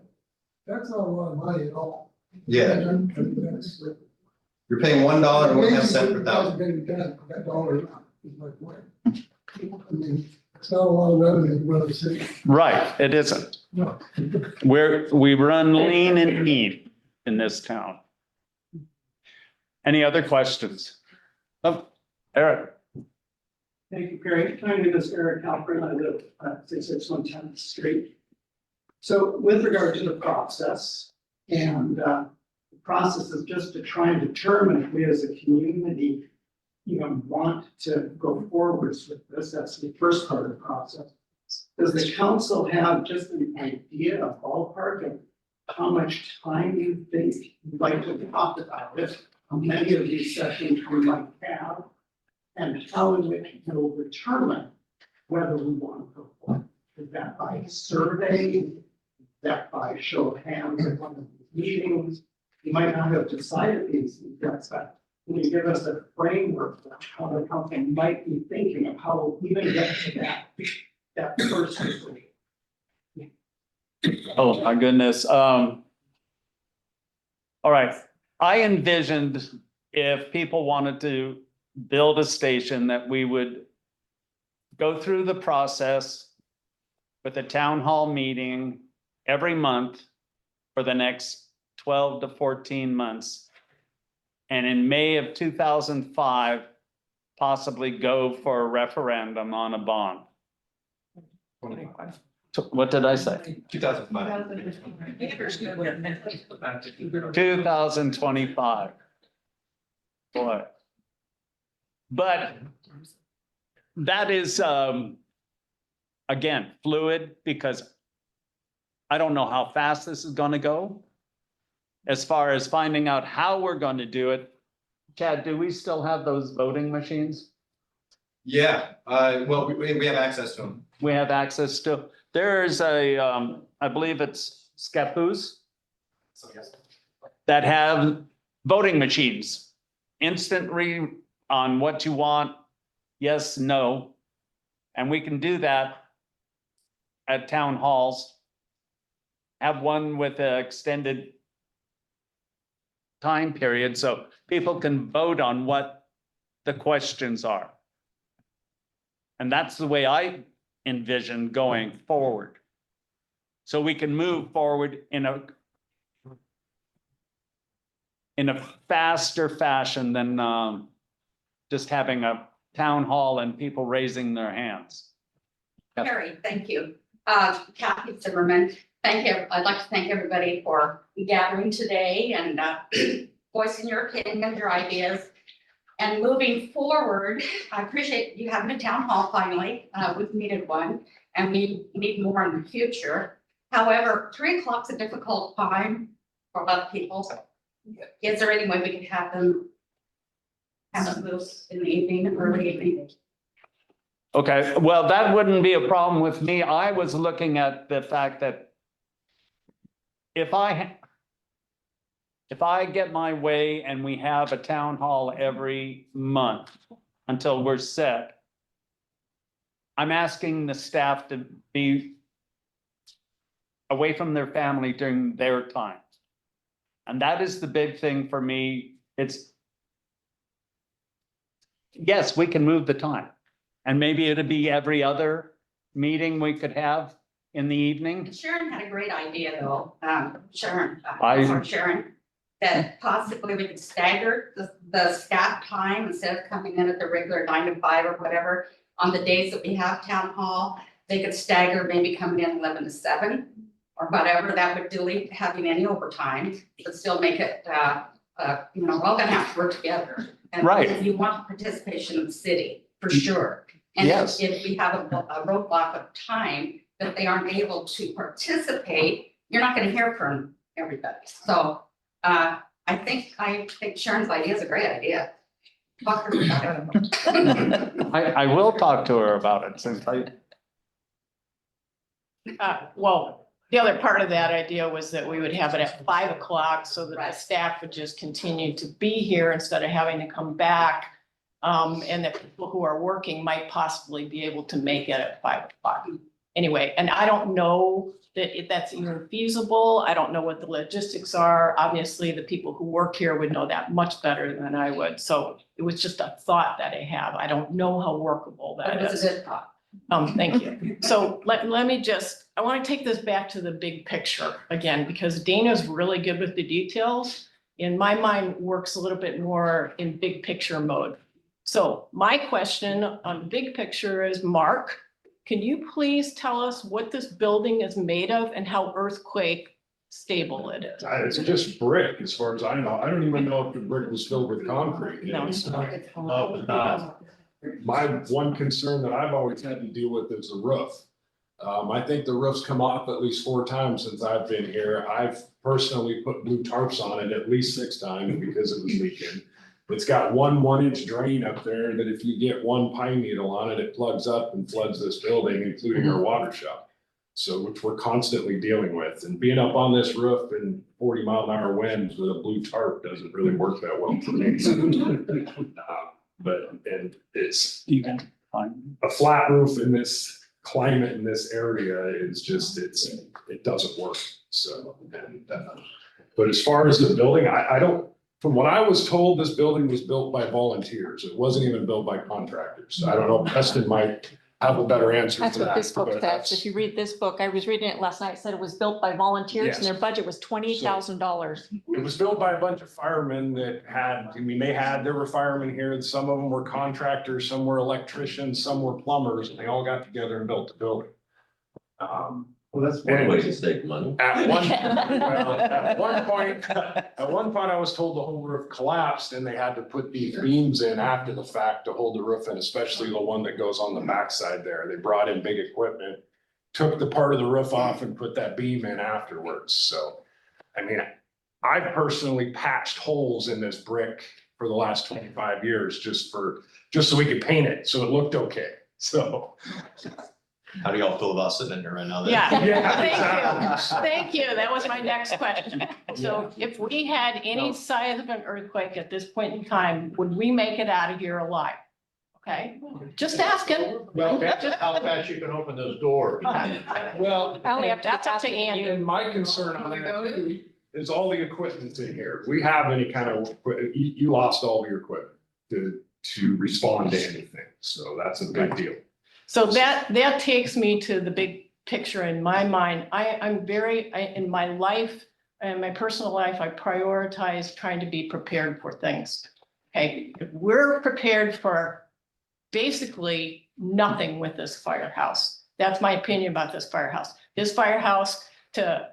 That's not a lot of money at all. Yeah. I mean, that's. You're paying $1 and 1 cent per thousand. That dollar is my point. I mean, it's not a lot of revenue to run the city. Right, it isn't. No. We run lean and mean in this town. Any other questions? Oh, Eric. Thank you, Perry. My name is Eric Halpern. I live at 661 10th Street. So with regard to the process, and the process is just to try and determine if we as a community want to go forwards with this. That's the first part of the process. Does the council have just an idea, a ballpark of how much time you think you'd like to talk about it? How many of these sessions we might have? And how in which we'll determine whether we want to go forward? Is that by survey? Is that by show of hands at one of these meetings? You might not have decided these things, but can you give us a framework for how the council might be thinking of how we even get to that first decision? Oh, my goodness. All right. I envisioned if people wanted to build a station that we would go through the process with a town hall meeting every month for the next 12 to 14 months. And in May of 2005, possibly go for a referendum on a bond. What did I say? 2025. Boy. But that is, again, fluid, because I don't know how fast this is gonna go. As far as finding out how we're going to do it. Chad, do we still have those voting machines? Yeah, well, we have access to them. We have access to, there's a, I believe it's Scappoose that have voting machines. Instant read on what you want, yes, no. And we can do that at town halls. Have one with an extended time period, so people can vote on what the questions are. And that's the way I envision going forward. So we can move forward in a faster fashion than just having a town hall and people raising their hands. Carrie, thank you. Kathy Zimmerman. thank you. I'd like to thank everybody for gathering today and voicing your opinions, your ideas. And moving forward, I appreciate you having a town hall finally. We've needed one and we need more in the future. However, 3 o'clock's a difficult time for a lot of people. Is there any way we could have them those in the evening, early evening? Okay, well, that wouldn't be a problem with me. I was looking at the fact that if I get my way and we have a town hall every month until we're set, I'm asking the staff to be away from their family during their times. And that is the big thing for me. It's, yes, we can move the time. And maybe it'd be every other meeting we could have in the evening. Sharon had a great idea though, Sharon, that possibly we could stagger the staff time instead of coming in at the regular 9 to 5 or whatever. On the days that we have town hall, they could stagger, maybe coming in 11 to 7 or whatever. That would delete having any overtime, but still make it, we're all gonna have to work together. And Right. you want participation in the city, for sure. And Yes. if we have a roadblock of time that they aren't able to participate, you're not gonna hear from everybody. So I think Sharon's idea is a great idea. Talk to her about it. I will talk to her about it since Well, the other part of that idea was that we would have it at 5 o'clock so that the staff would just continue to be here instead of having to come back. And that people who are working might possibly be able to make it at 5 o'clock. Anyway, and I don't know that if that's even feasible. I don't know what the logistics are. Obviously, the people who work here would know that much better than I would. So it was just a thought that I have. I don't know how workable that That was is. a good thought. Thank you. So let me just, I want to take this back to the big picture again, because Dana's really good with the details. In my mind, works a little bit more in big picture mode. So my question on the big picture is, Mark, can you please tell us what this building is made of and how earthquake stable it is? It's just brick, as far as I know. I don't even know if the brick was filled with concrete. No. My one concern that I've always had to deal with is the roof. I think the roof's come off at least 4 times since I've been here. I've personally put blue tarps on it at least 6 times because it was leaking. It's got 1 1-inch drain up there that if you get 1 pine needle on it, it plugs up and floods this building, including our water shop. So, which we're constantly dealing with, and being up on this roof in 40-mile-an-hour winds with a blue tarp doesn't really work that well for me. And it's a flat roof in this climate in this area is just, it doesn't work. So, but as far as the building, I don't, from what I was told, this building was built by volunteers. It wasn't even built by contractors. I don't know, Preston might have a better answer That's for what that. this book but says. that's- If you read this book, I was reading it last night, it said it was built by volunteers and Yes. their budget was $28,000. It was built by a bunch of firemen that had, there were firemen here, and some of them were contractors, some were electricians, some were plumbers, and they all got together and built the building. Well, that's one way to save money. At one point, I was told the whole roof collapsed and they had to put these beams in after the fact to hold the roof in, especially the one that goes on the backside there. They brought in big equipment, took the part of the roof off and put that beam in afterwards. So, I mean, I've personally patched holes in this brick for the last 25 years just so we could paint it, so it looked okay. So. How do y'all feel about sitting in there right now? then? Yeah, Yeah, thank you. That was my next question. So if we had any size of an earthquake at this point in time, would we make it out of here alive? Okay, just asking. Well, that's just how fast you can open those doors. Well, I only have to, that's up to Andy. and my concern on that too is all the equipment's in here. If we have any kind of, you lost all of your equipment to respond to anything. So that's a big deal. So that takes me to the big picture in my mind. I'm very, in my life, in my personal life, I prioritize trying to be prepared for things. Okay, we're prepared for basically nothing with this firehouse. That's my opinion about this firehouse. This firehouse to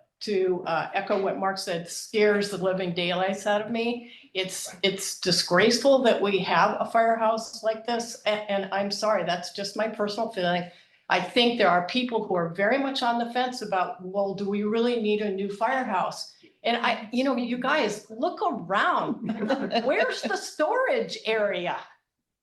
echo what Mark said, scares the living daylights out of me. It's disgraceful that we have a firehouse like this, and I'm sorry, that's just my personal feeling. I think there are people who are very much on the fence about, well, do we really need a new firehouse? And you guys, look around. Where's the storage area?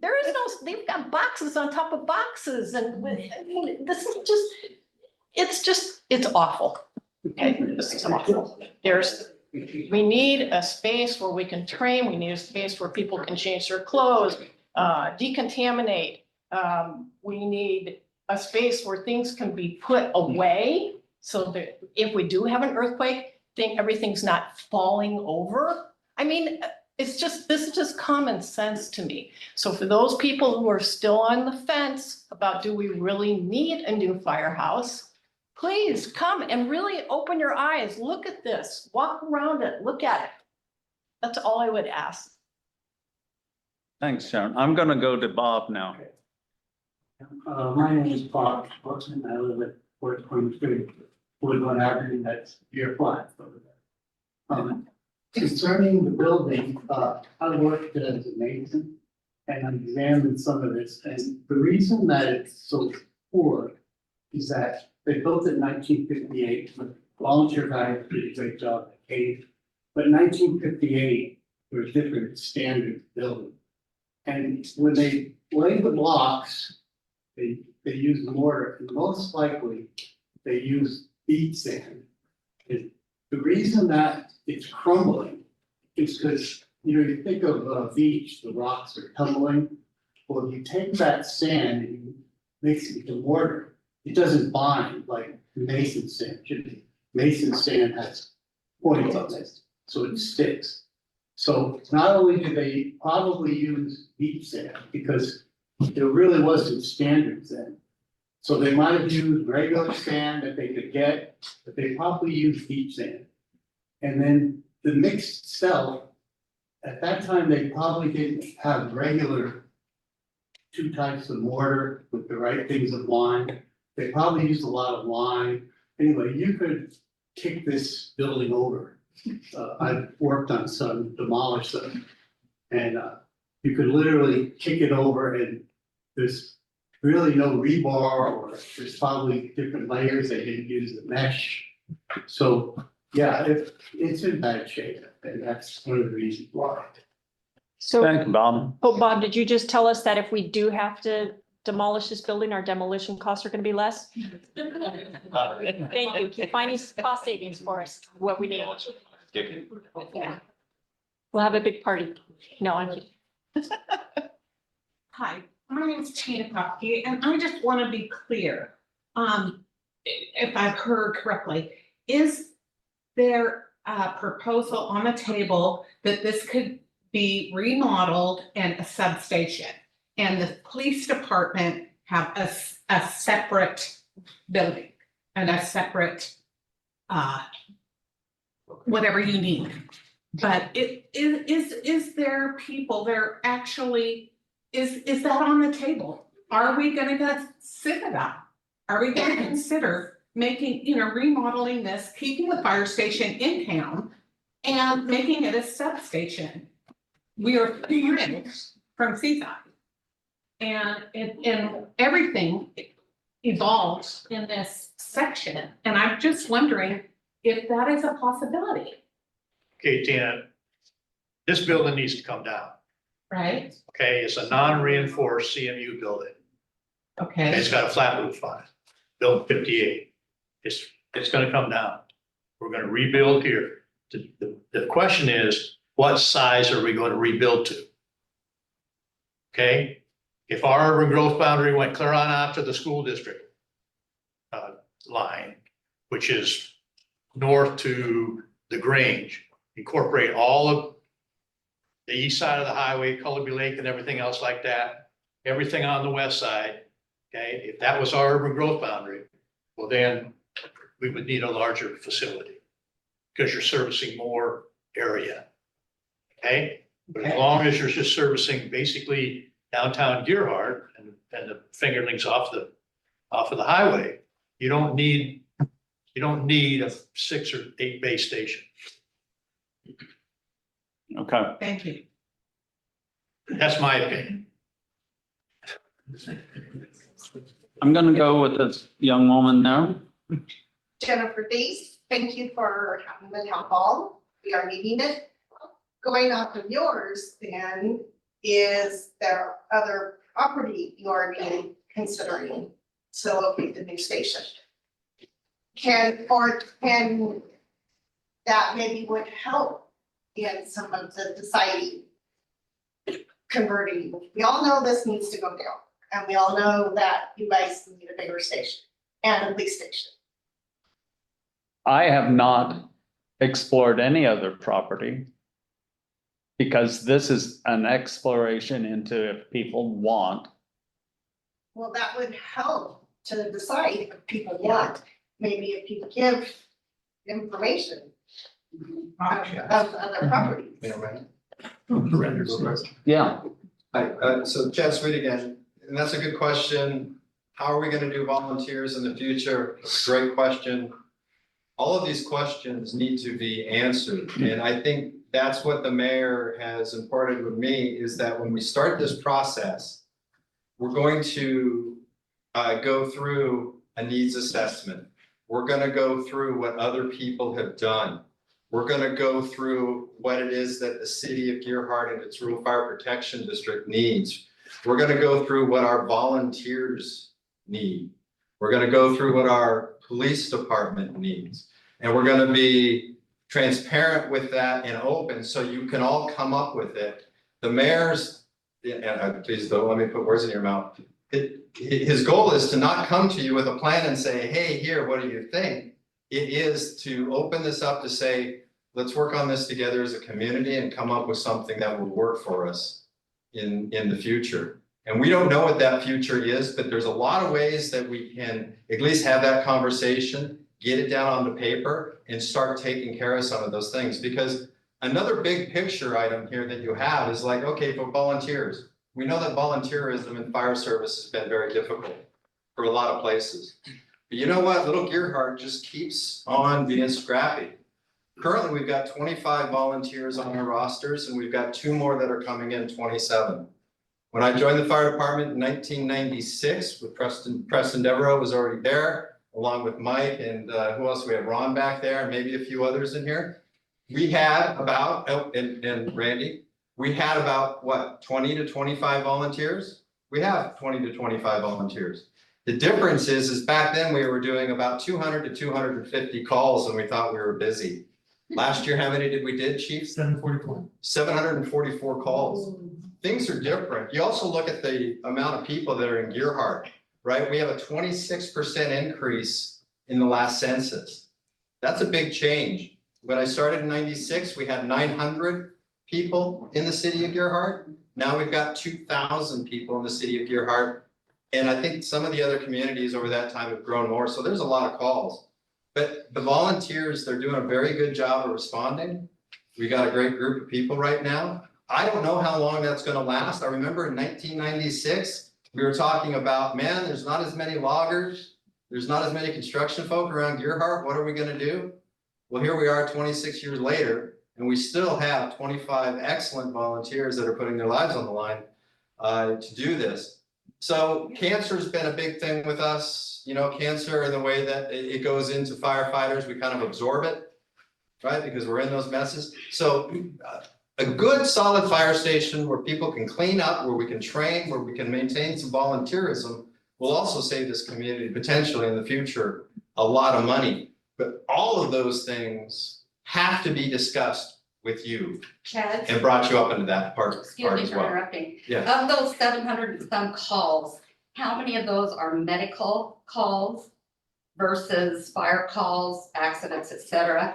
There is no, they've got boxes on top of boxes, and I mean, this is it's awful. Okay, this is awful. We need a space where we can train, we need a space where people can change their clothes, decontaminate. We need a space where things can be put away, so that if we do have an earthquake, everything's not falling over. I mean, this is just common sense to me. So for those people who are still on the fence about, do we really need a new firehouse? Please come and really open your eyes, look at this, walk around it, look at it. That's all I would ask. Thanks, Sharon. I'm gonna go to Bob now. My name is Bob Sportsman. I live at 423 Woodland Avenue, that's your flat over there. Concerning the building, I worked as a mason and I examined some of this, and the reason that it's so poor is that they built it in 1958, with volunteer guys did a great job at Cave. But in 1958, there was different standards building. And when they laid the blocks, they used mortar, and most likely they used beat sand. And the reason that it's crumbling is because, you think of a beach, the rocks are tumbling. Well, if you take that sand and you mix it with mortar, it doesn't bind like mason sand should be. Mason sand has points on it, so it sticks. So not only do they probably use beach sand, because there really wasn't standards then. So they might have used regular sand that they could get, but they probably used beach sand. And then the mix itself, at that time, they probably didn't have regular two types of mortar with the right things of lime. They probably used a lot of lime. Anyway, you could kick this building over. I've worked on some, demolished them. And you could literally kick it over, and there's really no rebar, or there's probably different layers. They didn't use the mesh. So yeah, it's in bad shape, and that's one of the reasons why. So, Thank you, Bob. oh, Bob, did you just tell us that if we do have to demolish this building, our demolition costs are gonna be less? Thank you. Keep finding cost savings for us, what we need. Yeah. We'll have a big party. No, I'm kidding. Hi, my name is Tina Kopke, and I just want to be clear. If I've heard correctly, is there a proposal on the table that this could be remodeled and a substation? And the police department have a separate building and a separate whatever you need. But is there people there actually, is that on the table? Are we gonna consider that? Are we gonna consider making, remodeling this, keeping the fire station in town and making it a substation? We are 3 minutes from Seaside. And everything evolves in this section. And I'm just wondering if that is a possibility, Okay, Tina, this building needs to come down. right? Okay, it's a non-reinforced CMU building. Okay. It's got a flat roof on it, built 58. It's gonna come down. We're gonna rebuild here. The question is, what size are we going to rebuild to? Okay, if our urban growth boundary went clear on out to the school district line, which is north to the Grange, incorporate all of the east side of the highway, Cullowby Lake and everything else like that, everything on the west side, okay? If that was our urban growth boundary, well, then we would need a larger facility because you're servicing more area, okay? But as long as you're just servicing basically downtown Geahart and the fingerlings off of the highway, you don't need You don't need a 6 or 8 base station. Okay. Thank you. That's my opinion. I'm gonna go with this young woman now. Jennifer Dees, thank you for having the town hall. We are needing it. Going off of yours, then, is there other property you are being considering to locate the new station? Can that maybe would help in some of the deciding converting? We all know this needs to go down, and we all know that you guys need a bigger station and a police station. I have not explored any other property. Because this is an exploration into if people want. Well, that would help to decide if people want, maybe if you give information of other properties. Yeah. Hi, so Chad Sweet again, and that's a good question. How are we gonna do volunteers in the future? Great question. All of these questions need to be answered, and I think that's what the mayor has imparted with me, is that when we start this process, we're going to go through a needs assessment. We're gonna go through what other people have done. We're gonna go through what it is that the city of Geahart and its rural fire protection district needs. We're gonna go through what our volunteers need. We're gonna go through what our police department needs. And we're gonna be transparent with that and open, so you can all come up with it. The mayor's, and please don't let me put words in your mouth. His goal is to not come to you with a plan and say, hey, here, what do you think? It is to open this up to say, let's work on this together as a community and come up with something that will work for us in the future. And we don't know what that future is, but there's a lot of ways that we can at least have that conversation, get it down on the paper, and start taking care of some of those things. Because another big picture item here that you have is like, okay, for volunteers, we know that volunteerism in fire service has been very difficult for a lot of places. But you know what? Little Geahart just keeps on being scrappy. Currently, we've got 25 volunteers on our rosters, and we've got 2 more that are coming in, 27. When I joined the fire department in 1996 with Preston Devereaux was already there, along with Mike and who else? We have Ron back there, and maybe a few others in here. We had about, and Randy, we had about what, 20 to 25 volunteers? We have 20 to 25 volunteers. The difference is back then we were doing about 200 to 250 calls and we thought we were busy. Last year, how many did we did, Chief? 744. 744 calls. Things are different. You also look at the amount of people that are in Geahart, right? We have a 26% increase in the last census. That's a big change. When I started in 96, we had 900 people in the city of Geahart. Now we've got 2,000 people in the city of Geahart. And I think some of the other communities over that time have grown more. So there's a lot of calls. But the volunteers, they're doing a very good job of responding. We got a great group of people right now. I don't know how long that's going to last. I remember in 1996, we were talking about, man, there's not as many loggers. There's not as many construction folk around Geahart. What are we going to do? Well, here we are 26 years later, and we still have 25 excellent volunteers that are putting their lives on the line to do this. So cancer has been a big thing with us, you know, cancer in the way that it goes into firefighters, we kind of absorb it, right? Because we're in those messes. So a good solid fire station where people can clean up, where we can train, where we can maintain some volunteerism will also save this community potentially in the future a lot of money. But all of those things have to be discussed with you Chad? and brought you up into that part Excuse me as for well. interrupting. Yeah. Of those 700 and some calls, how many of those are medical calls versus fire calls, accidents, et cetera?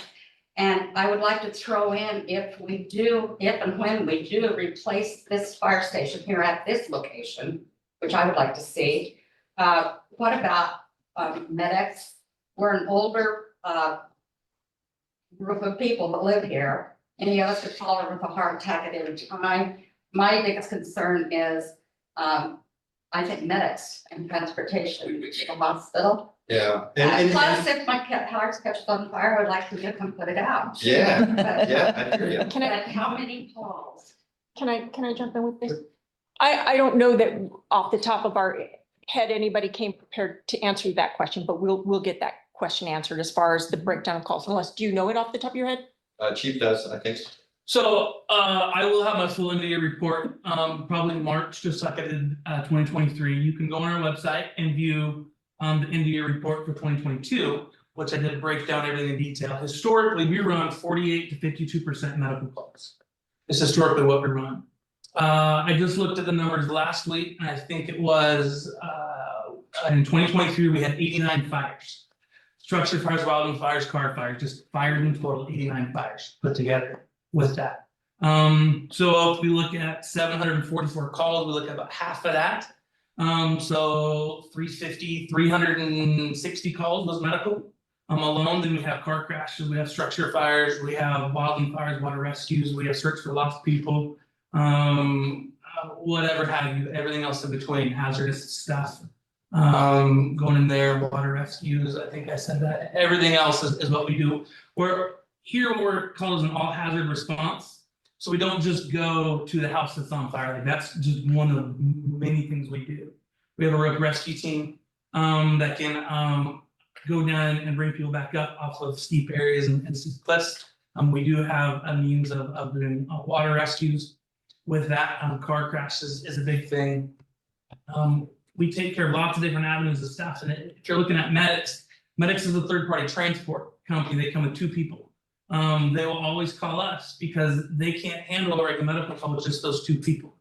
And I would like to throw in, if and when we do replace this fire station here at this location, which I would like to see, what about medics? We're an older group of people that live here. Any of us could fall with a heart attack at any time. My biggest concern is, I think medics and transportation to the hospital Yeah. Plus, if my house catches on fire, I'd like to get them put it out. Yeah, But- yeah, I hear you. Can I, But how many calls? can I jump in with this? I don't know that off the top of our head, anybody came prepared to answer that question, but we'll get that question answered as far as the breakdown of calls, unless, do you know it off the top of your head? Chief does, I think. So, I will have my full end of year report, probably in March, just like I did, 2023. You can go on our website and view, the end of year report for 2022, which I did break down everything in detail. Historically, we run 48 to 52% medical calls. It's historically what we run. I just looked at the numbers last week, and I think it was, in 2023, we had 89 fires. Structure fires, wildland fires, car fires, just fired in total, 89 fires put together with that. So if we look at 744 calls, we look at about half of that. So 350, 360 calls was medical. Alone, then we have car crashes, we have structure fires, we have wildland fires, water rescues, we have search for lost people. Whatever have you, everything else in between, hazardous stuff. Going in there, water rescues, I think I said that, everything else is what we do. We're called an all hazard response. So we don't just go to the house that's on fire, like that's just one of many things we do. We have a rope rescue team, that can, go down and bring people back up off of steep areas and steep cliffs. We do have a means of doing water rescues with that. Car crashes is a big thing. We take care of lots of different avenues of stuff. And if you're looking at medics is a third-party transport company. They come with 2 people. They will always call us because they can't handle a regular medical call with just those 2 people.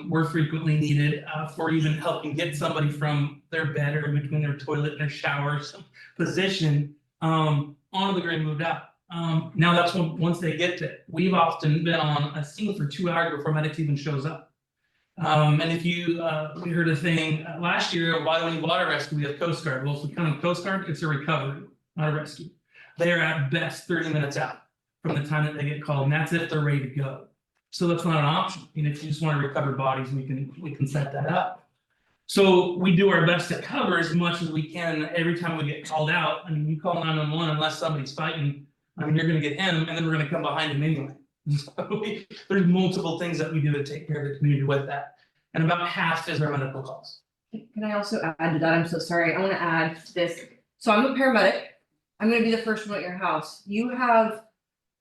We're frequently needed for even helping get somebody from their bed or in between their toilet and their shower position onto the grade moved out. Now that's once they get there. We've often been on a scene for 2 hours before medics even shows up. And if you, we heard a thing last year, why do we need water rescue? We have Coast Guard. Well, if we count Coast Guard, it's a recovery, not a rescue. They are at best 30 minutes out from the time that they get called, and that's if they're ready to go. So that's not an option. And if you just want to recover bodies, we can set that up. So we do our best to cover as much as we can every time we get called out. I mean, you call 911 unless somebody's fighting. I mean, you're going to get him, and then we're going to come behind him anyway. So there's multiple things that we do to take care of the community with that. And about half is our medical calls. Can I also add to that? I'm so sorry. I want to add this. So I'm a paramedic. I'm going to be the first one at your house. You have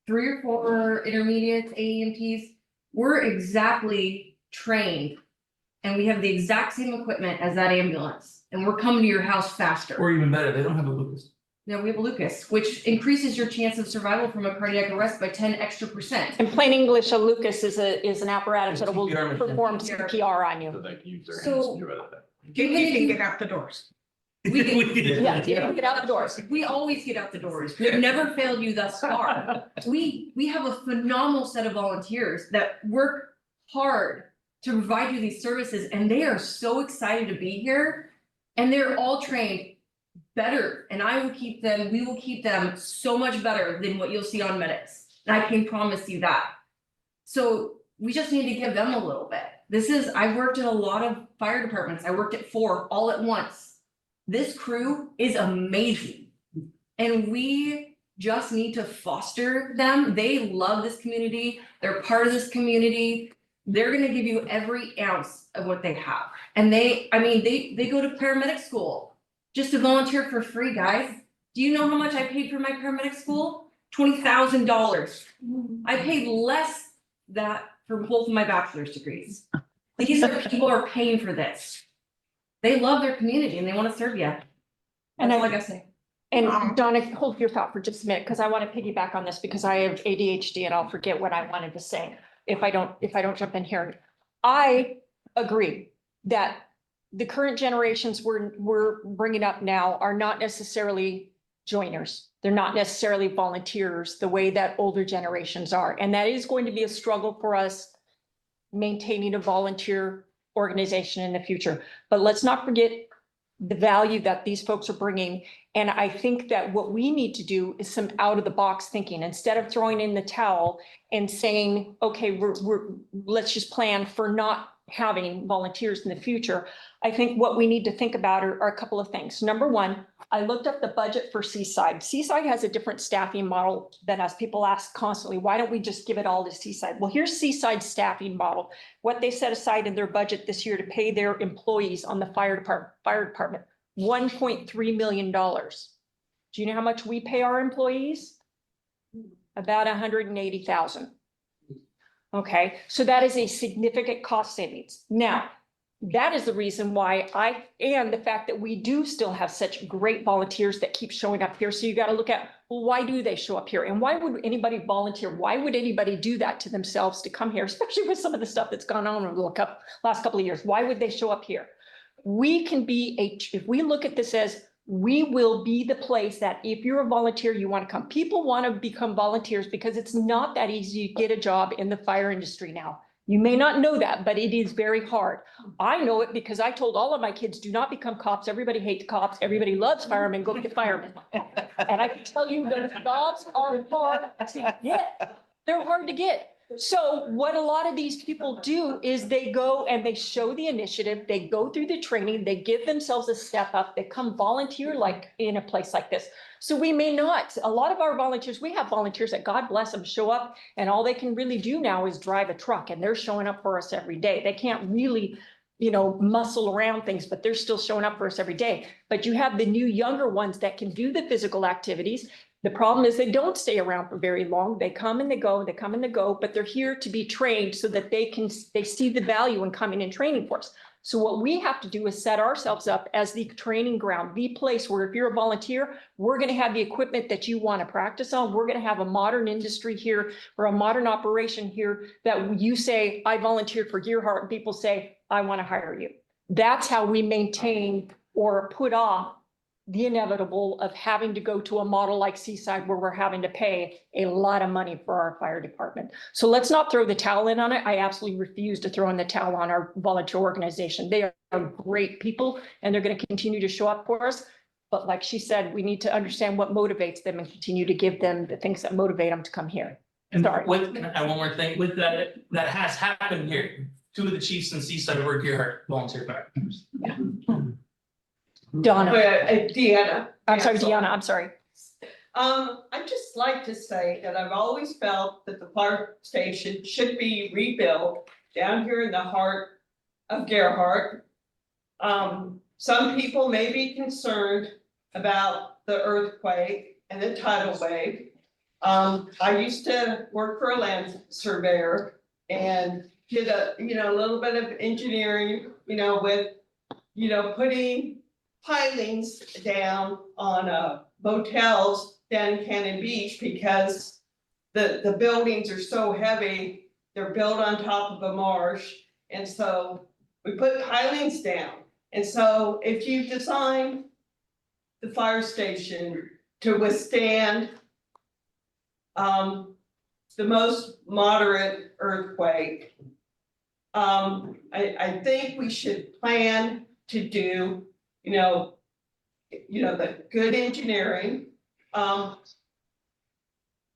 3 or 4 intermediates, AEMTs. We're exactly trained and we have the exact same equipment as that ambulance. And we're coming to your house faster. Or even better, they don't have a Lucas. No, we have a Lucas, which increases your chance of survival from a cardiac arrest by 10 extra %. In plain English, a Lucas is an apparatus that will CPR machine. perform CPR on you. So they can use their hands So- to do it. You can get out the doors. We get, Yeah, get out the doors. we always get out the doors. We've never failed you thus far. We have a phenomenal set of volunteers that work hard to provide you these services, and they are so excited to be here. And they're all trained better, and we will keep them so much better than what you'll see on medics. And I can promise you that. So we just need to give them a little bit. I've worked in a lot of fire departments. I worked at 4 all at once. This crew is amazing. And we just need to foster them. They love this community. They're part of this community. They're gonna give you every ounce of what they have. And they go to paramedic school just to volunteer for free, guys. Do you know how much I paid for my paramedic school? $20,000. I paid less that for both of my bachelor's degrees. These are people who are paying for this. They love their community and they want to serve you. And That's all I gotta say. And Donna, hold your thought for just a minute, because I want to piggyback on this because I have ADHD and I'll forget what I wanted to say if I don't jump in here. I agree that the current generations we're bringing up now are not necessarily joiners. They're not necessarily volunteers the way that older generations are. And that is going to be a struggle for us maintaining a volunteer organization in the future. But let's not forget the value that these folks are bringing. And I think that what we need to do is some out of the box thinking, instead of throwing in the towel and saying, okay, let's just plan for not having volunteers in the future, I think what we need to think about are a couple of things. Number one, I looked up the budget for Seaside. Seaside has a different staffing model than us. People ask constantly, why don't we just give it all to Seaside? Well, here's Seaside's staffing model. What they set aside in their budget this year to pay their employees on the fire department, $1.3 million. Do you know how much we pay our employees? About $180,000. Okay, so that is a significant cost savings. Now, that is the reason why and the fact that we do still have such great volunteers that keep showing up here. So you got to look at, well, why do they show up here? And why would anybody volunteer? Why would anybody do that to themselves to come here, especially with some of the stuff that's gone on over the last couple of years? Why would they show up here? We can be if we look at this as, we will be the place that if you're a volunteer, you want to come. People want to become volunteers because it's not that easy to get a job in the fire industry now. You may not know that, but it is very hard. I know it because I told all of my kids, do not become cops. Everybody hates cops. Everybody loves firemen. Go get firemen. And I can tell you those jobs are hard to get. They're hard to get. So what a lot of these people do is they go and they show the initiative, they go through the training, they give themselves a step up, they come volunteer like in a place like this. So we may not, a lot of our volunteers, we have volunteers that, God bless them, show up and all they can really do now is drive a truck, and they're showing up for us every day. They can't really, muscle around things, but they're still showing up for us every day. But you have the new younger ones that can do the physical activities. The problem is they don't stay around for very long. They come and they go, they come and they go, but they're here to be trained so that they see the value in coming and training for us. So what we have to do is set ourselves up as the training ground, the place where if you're a volunteer, we're going to have the equipment that you want to practice on. We're going to have a modern industry here or a modern operation here that you say, I volunteered for Geahart, and people say, I want to hire you. That's how we maintain or put off the inevitable of having to go to a model like Seaside where we're having to pay a lot of money for our fire department. So let's not throw the towel in on it. I absolutely refuse to throw in the towel on our volunteer organization. They are great people and they're going to continue to show up for us. But like she said, we need to understand what motivates them and continue to give them the things that motivate them to come here. And Sorry. and one more thing, with that has happened here. 2 of the chiefs in Seaside were Geahart volunteer firefighters. Donna. Deanna. I'm sorry, Deanna, I'm sorry. I'd just like to say that I've always felt that the fire station should be rebuilt down here in the heart of Geahart. Some people may be concerned about the earthquake and the tidal wave. I used to work for a land surveyor and did a little bit of engineering, with, putting pilings down on motels down in Cannon Beach because the buildings are so heavy. They're built on top of a marsh. And so we put pilings down. And so if you design the fire station to withstand the most moderate earthquake, I think we should plan to do the good engineering. And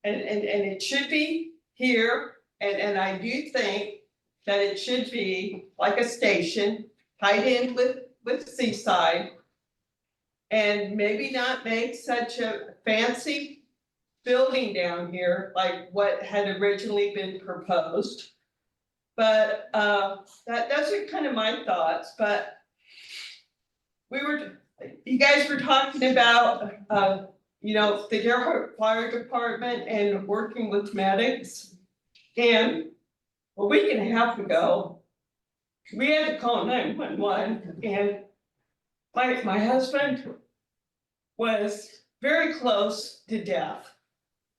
it should be here, and I do think that it should be like a station tied in with Seaside. And maybe not make such a fancy building down here like what had originally been proposed. But those are kind of my thoughts, but you guys were talking about, the Geahart Fire Department and working with medics. And a week and a half ago, we had to call 911 and my husband was very close to death.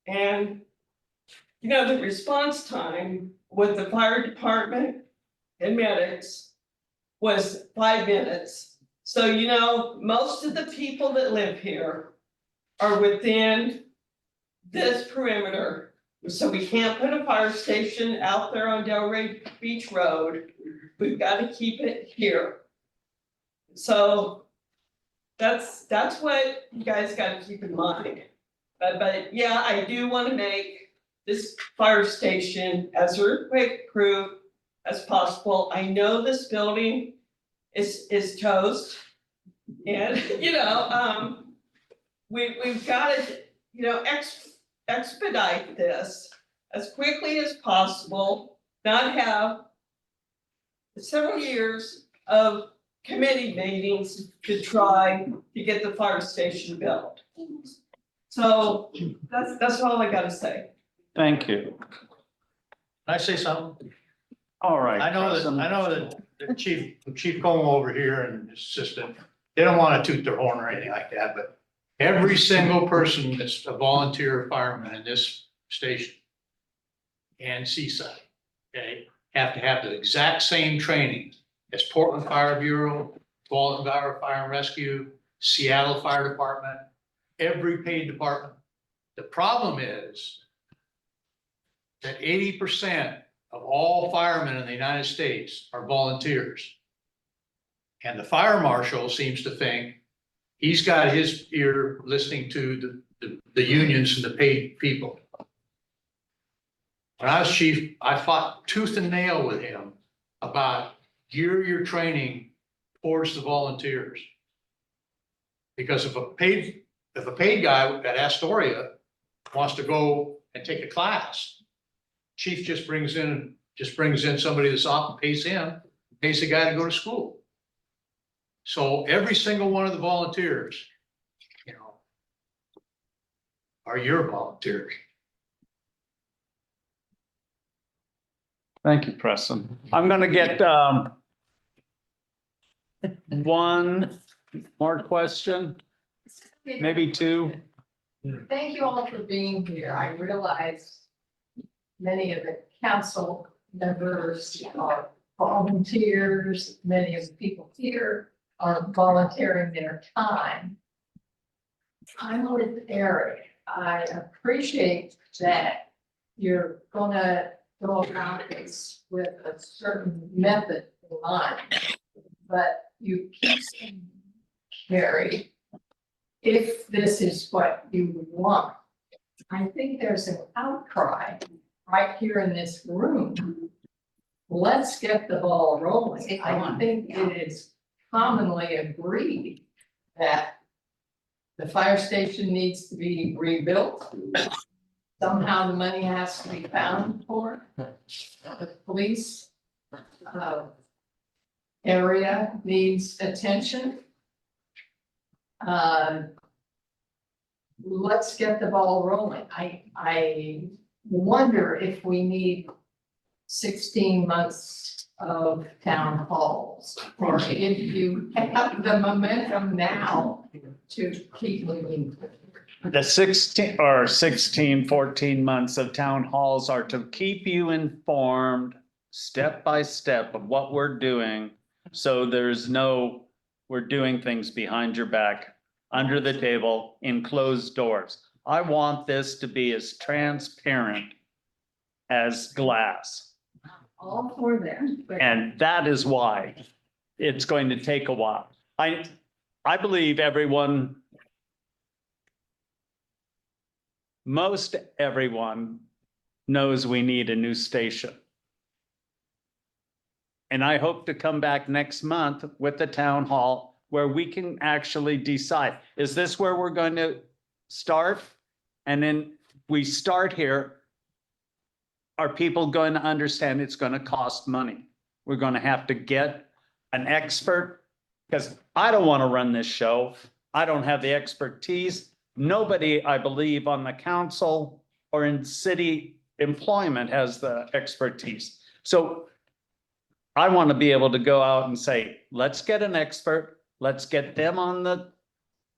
And, the response time with the fire department and medics was 5 minutes. So, most of the people that live here are within this perimeter. So we can't put a fire station out there on Delray Beach Road. We've got to keep it here. So that's what you guys got to keep in mind. But yeah, I do want to make this fire station as earthquake proof as possible. I know this building is toast. And, we've got to, expedite this as quickly as possible, not have several years of committee meetings to try to get the fire station built. So that's all I gotta say. Thank you. Can I say something? All right. I know that the Chief Como over here and his assistant, they don't want to toot their horn or anything like that, but every single person that's a volunteer fireman in this station and Seaside, okay, have to have the exact same training as Portland Fire Bureau, Walton Fire and Rescue, Seattle Fire Department, every paid department. The problem is that 80% of all firemen in the United States are volunteers. And the fire marshal seems to think he's got his ear listening to the unions and the paid people. When I was chief, I fought tooth and nail with him about gear your training towards the volunteers. Because if a paid guy at Astoria wants to go and take a class, chief just brings in somebody that's off and pays him, pays the guy to go to school. So every single one of the volunteers, are your volunteers. Thank you, Preston. I'm gonna get one more question, maybe two. Thank you all for being here. I realize many of the council members are volunteers. Many of the people here are volunteering their time. I'm with Eric. I appreciate that you're gonna go about this with a certain method in mind. But you keep saying, Carrie, if this is what you want, I think there's an outcry right here in this room. Let's get the ball rolling. I think it is commonly agreed that the fire station needs to be rebuilt. Somehow the money has to be found for it. The police area needs attention. Let's get the ball rolling. I wonder if we need 16 months of town halls, or if you have the momentum now to keep moving. The 14 months of town halls are to keep you informed step by step of what we're doing. So we're doing things behind your back, under the table, in closed doors. I want this to be as transparent as glass. All for them. And that is why it's going to take a while. I believe most everyone knows we need a new station. And I hope to come back next month with the town hall where we can actually decide, is this where we're going to start? And then we start here. Are people going to understand it's going to cost money? We're going to have to get an expert, because I don't want to run this show. I don't have the expertise. Nobody, I believe, on the council or in city employment has the expertise. So I want to be able to go out and say, let's get an expert, let's get them on the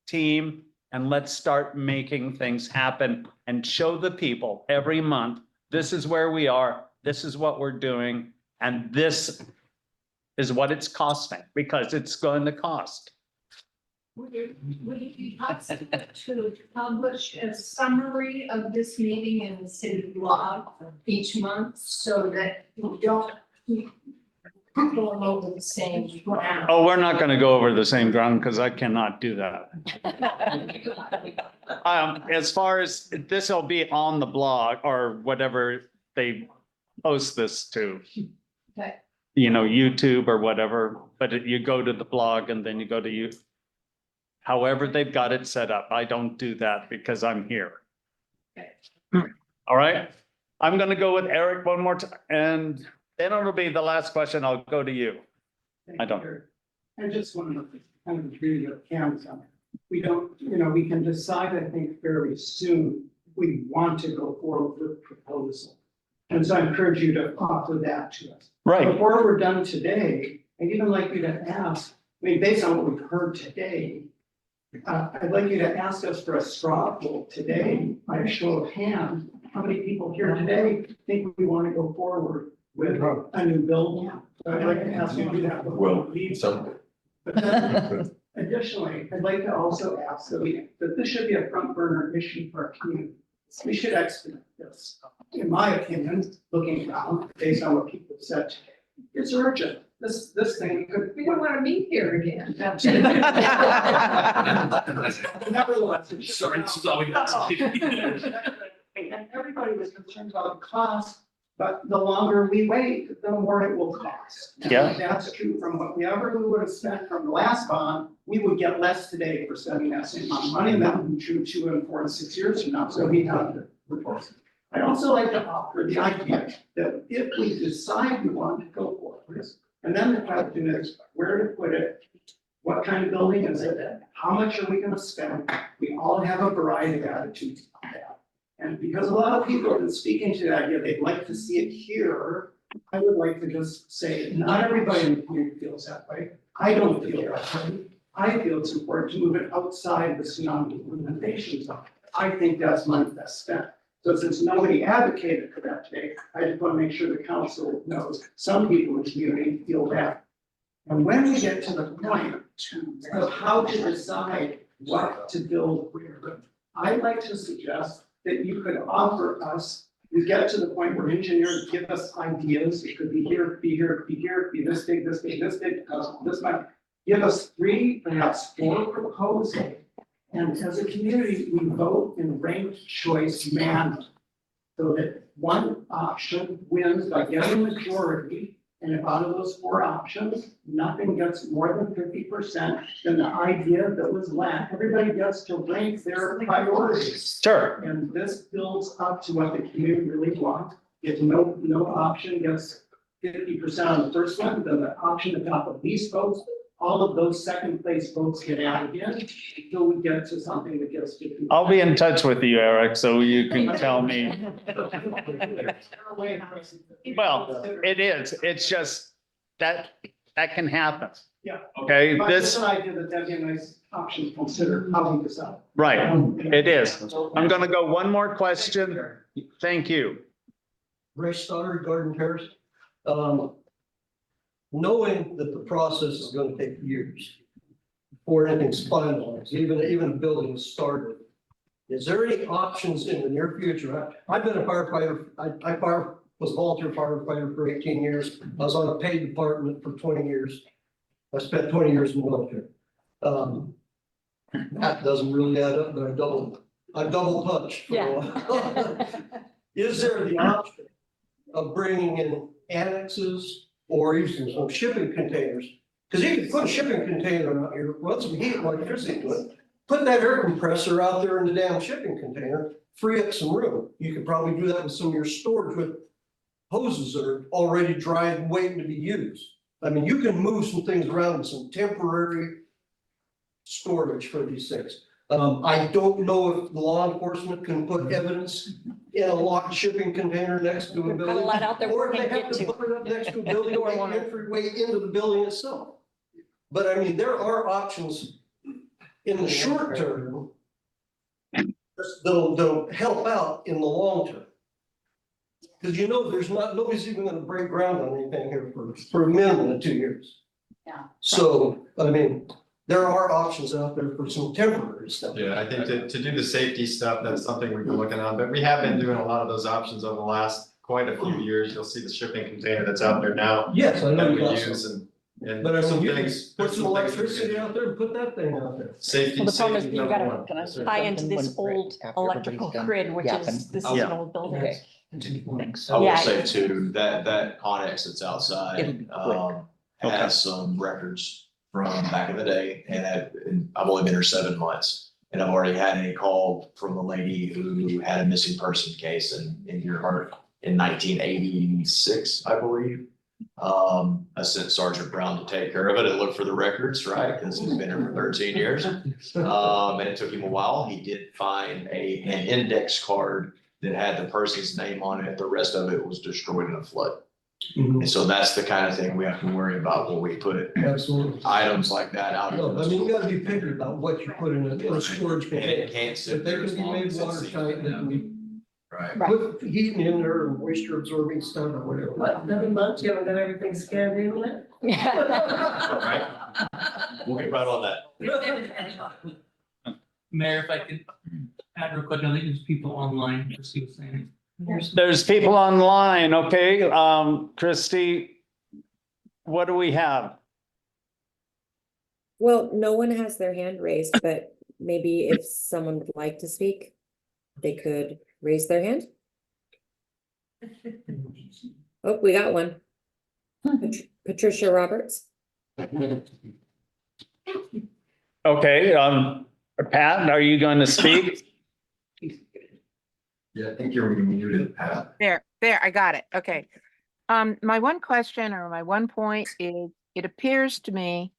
team, and let's start making things happen and show the people every month, this is where we are, this is what we're doing, and this is what it's costing, because it's going to cost. Would it be possible to publish a summary of this meeting in the city blog each month so that we don't keep going over the same ground? Oh, we're not going to go over the same ground because I cannot do that. As far as this will be on the blog or whatever they post this to. Okay. YouTube or whatever, but you go to the blog and then you go to you. However, they've got it set up. I don't do that because I'm here. All right, I'm gonna go with Eric one more time, and then it'll be the last question. I'll go to you. I don't. I just want to kind of agree with Cam's on it. We don't, we can decide, I think, fairly soon, if we want to go forward with proposal. And so I encourage you to offer that to us. Right. Before we're done today, I'd even like you to ask, based on what we've heard today, I'd like you to ask us for a straw poll today, by a show of hands. How many people here today think we want to go forward with a new building? So I'd like to ask you to do that. Well, some. But then, additionally, I'd like to also ask that this should be a front burner issue for our community. We should expedite this. In my opinion, looking around, based on what people said today, it's urgent. This thing could. We don't want to meet here again. Nevertheless. Sorry, this is all we got. And everybody was concerned about the cost, but the longer we wait, the more it will cost. Yeah. And that's true from whatever we would have spent from the last bond, we would get less today for spending that same amount of money, and that would be true 2 and 4 and 6 years from now, so we have to report. I'd also like to offer the idea that if we decide we want to go for this, and then the question is where to put it, what kind of building is it, how much are we gonna spend? We all have a variety of attitudes on that. And because a lot of people have been speaking to the idea, they'd like to see it here, I would like to just say, not everybody in the community feels that way. I don't feel that way. I feel it's important to move it outside the tsunami implementation zone. I think that's money best spent. So since nobody advocated for that today, I just want to make sure the council knows some people in the community feel that. And when we get to the point of how to decide what to build where, I'd like to suggest that you could offer us, we get to the point where engineers give us ideas, it could be here, it could be here, it could be here, it could be this big, this big, this big, this much. Give us 3, perhaps 4 proposals, and as a community, we vote in ranked choice manner. So that one option wins by getting a majority, and if out of those 4 options, nothing gets more than 50%, then the idea that was left, everybody gets to rank their priorities. Sure. And this builds up to what the community really wants. If no option gets 50% on the first one, then the option that got the least votes, all of those second place votes get added in until we get to something that gets 50%. I'll be in touch with you, Eric, so you can tell me. Well, it is. It's just that can happen. Yeah. Okay, But this. it's an idea that that'd be a nice option to consider how we decide. Right, it is. I'm gonna go one more question. Thank you. Ray Stoddard, Garden Terrace. Knowing that the process is gonna take years before anything's finalized, even a building is started. Is there any options in the near future? I've been a firefighter, I was a volunteer firefighter for 18 years. I was on a paid department for 20 years. I spent 20 years in the military. That doesn't really add up, but I double punched for a while. Is there the option of bringing in annexes or using some shipping containers? Because you can put a shipping container out here, run some heat and electricity to it, put that air compressor out there in the damn shipping container, free up some room. You could probably do that with some of your storage with hoses that are already dried and waiting to be used. I mean, you can move some things around with some temporary storage for these things. I don't know if law enforcement can put evidence in a locked shipping container next to a building. Got a lot out there Or we if they can have get to to. put it up next to a building, and make entryway into the building itself. But I mean, there are options in the short term that'll help out in the long term. Because nobody's even gonna break ground on anything here for a minimum of 2 years. Yeah. So, I mean, there are options out there for some temporary stuff. Yeah, I think to do the safety stuff, that's something we've been looking on, but we have been doing a lot of those options over the last quite a few years. You'll see the shipping container that's out there now. Yes, I know That you we got use some. and But I some mean, you can things. put some electricity out there and put that thing out there. Safety, Well, the problem is safety you number gotta one. tie into this old electrical grid, which is, this is an old building. I will say too, that Connex that's outside, has some records from back in the day, and I've only been here 7 months. And I've already had a call from a lady who had a missing person case in Geahart in 1986, I believe. I sent Sergeant Brown to take care of it and look for the records, right? Because he's been here for 13 years. And it took him a while. He did find an index card that had the person's name on it. The rest of it was destroyed in a flood. And so that's the kind of thing we have to worry about when we put Absolutely. items like that out. No, I mean, you gotta be picky about what you put in a storage And container. it can't sit But they there can as be long made as it's watertight, they can be right. put heating in there and moisture absorbing stuff or whatever. What, 7 months, you haven't got everything scanned in yet? Right. We'll get right on that. Mayor, if I could add real quick, I think there's people online, Christy was saying. There's people online, okay, Christy, what do we have? Well, no one has their hand raised, but maybe if someone would like to speak, they could raise their hand. Oh, we got one. Patricia Roberts. Okay, Pat, are you going to speak? Yeah, I think you're muted, Pat. There, I got it. Okay. My one question or my one point is, it appears to me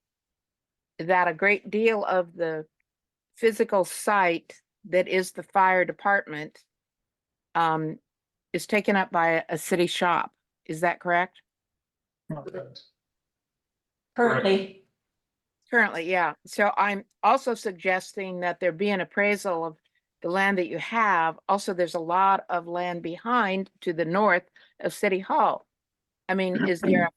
that a great deal of the physical site that is the fire department is taken up by a city shop. Is that correct? Currently, Yeah. So I'm also suggesting that there be an appraisal of the land that you have. Also, there's a lot of land behind to the north of City Hall. I mean, is there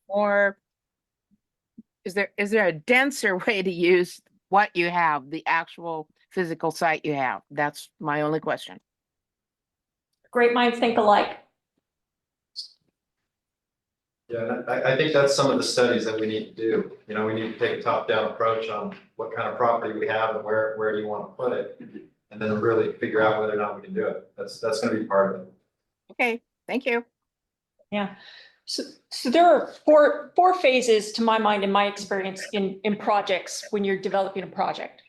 a denser way to use what you have, the actual physical site you have? That's my only question. great minds think alike. Yeah, and I think that's some of the studies that we need to do. You know, we need to take a top-down approach on what kind of property we have and where do you want to put it? And then really figure out whether or not we can do it. That's gonna be part of it. Okay, thank you. Yeah. So there are four phases to my mind, in my experience, in projects when you're developing a project.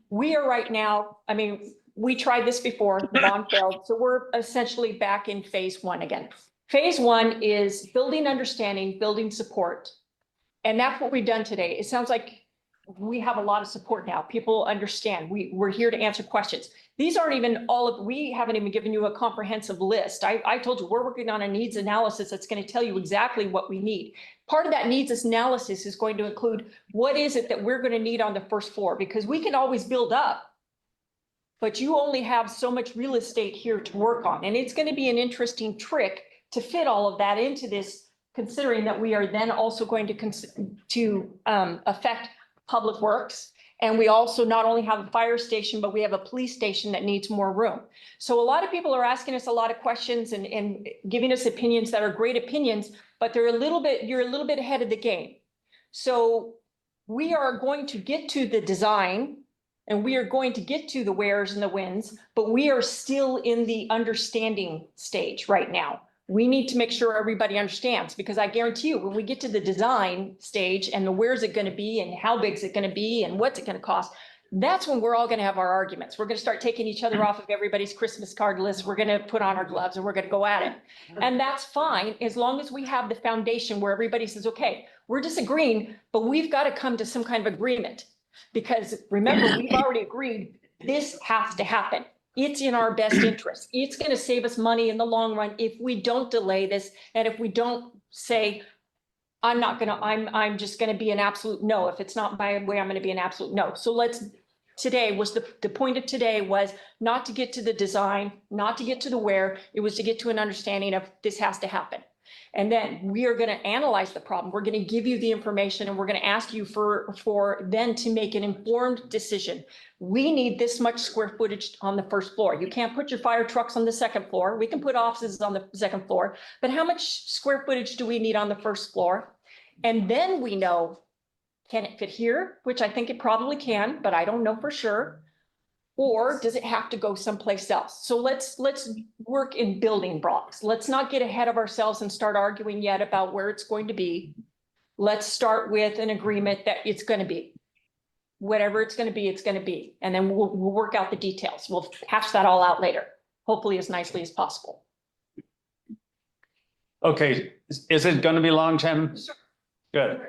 We are right now, I mean, we tried this before, the bond failed, so we're essentially back in phase 1 again. Phase 1 is building understanding, building support. And that's what we've done today. It sounds like we have a lot of support now. People understand. We're here to answer questions. These aren't even we haven't even given you a comprehensive list. I told you we're working on a needs analysis that's going to tell you exactly what we need. Part of that needs analysis is going to include what is it that we're going to need on the first floor, because we can always build up, but you only have so much real estate here to work on. And it's going to be an interesting trick to fit all of that into this, considering that we are then also going to affect public works. And we also not only have a fire station, but we have a police station that needs more room. So a lot of people are asking us a lot of questions and giving us opinions that are great opinions, but you're a little bit ahead of the game. So we are going to get to the design and we are going to get to the wheres and the whens, but we are still in the understanding stage right now. We need to make sure everybody understands, because I guarantee you, when we get to the design stage and the where's it going to be and how big is it going to be and what's it going to cost, that's when we're all going to have our arguments. We're going to start taking each other off of everybody's Christmas card list. We're going to put on our gloves and we're going to go at it. And that's fine, as long as we have the foundation where everybody says, okay, we're disagreeing, but we've got to come to some kind of agreement. Because remember, we've already agreed this has to happen. It's in our best interest. It's going to save us money in the long run if we don't delay this, and if we don't say, I'm just going to be an absolute no. If it's not my way, I'm going to be an absolute no. So the point of today was not to get to the design, not to get to the where, it was to get to an understanding of this has to happen. And then we are going to analyze the problem. We're going to give you the information and we're going to ask you for then to make an informed decision. We need this much square footage on the first floor. You can't put your fire trucks on the second floor. We can put offices on the second floor, but how much square footage do we need on the first floor? And then we know, can it fit here? Which I think it probably can, but I don't know for sure. Or does it have to go someplace else? So let's work in building blocks. Let's not get ahead of ourselves and start arguing yet about where it's going to be. Let's start with an agreement that it's gonna be. Whatever it's gonna be, it's gonna be. And then we'll work out the details. We'll hash that all out later, hopefully as nicely as possible. Okay, is it gonna be long, Tim? Good.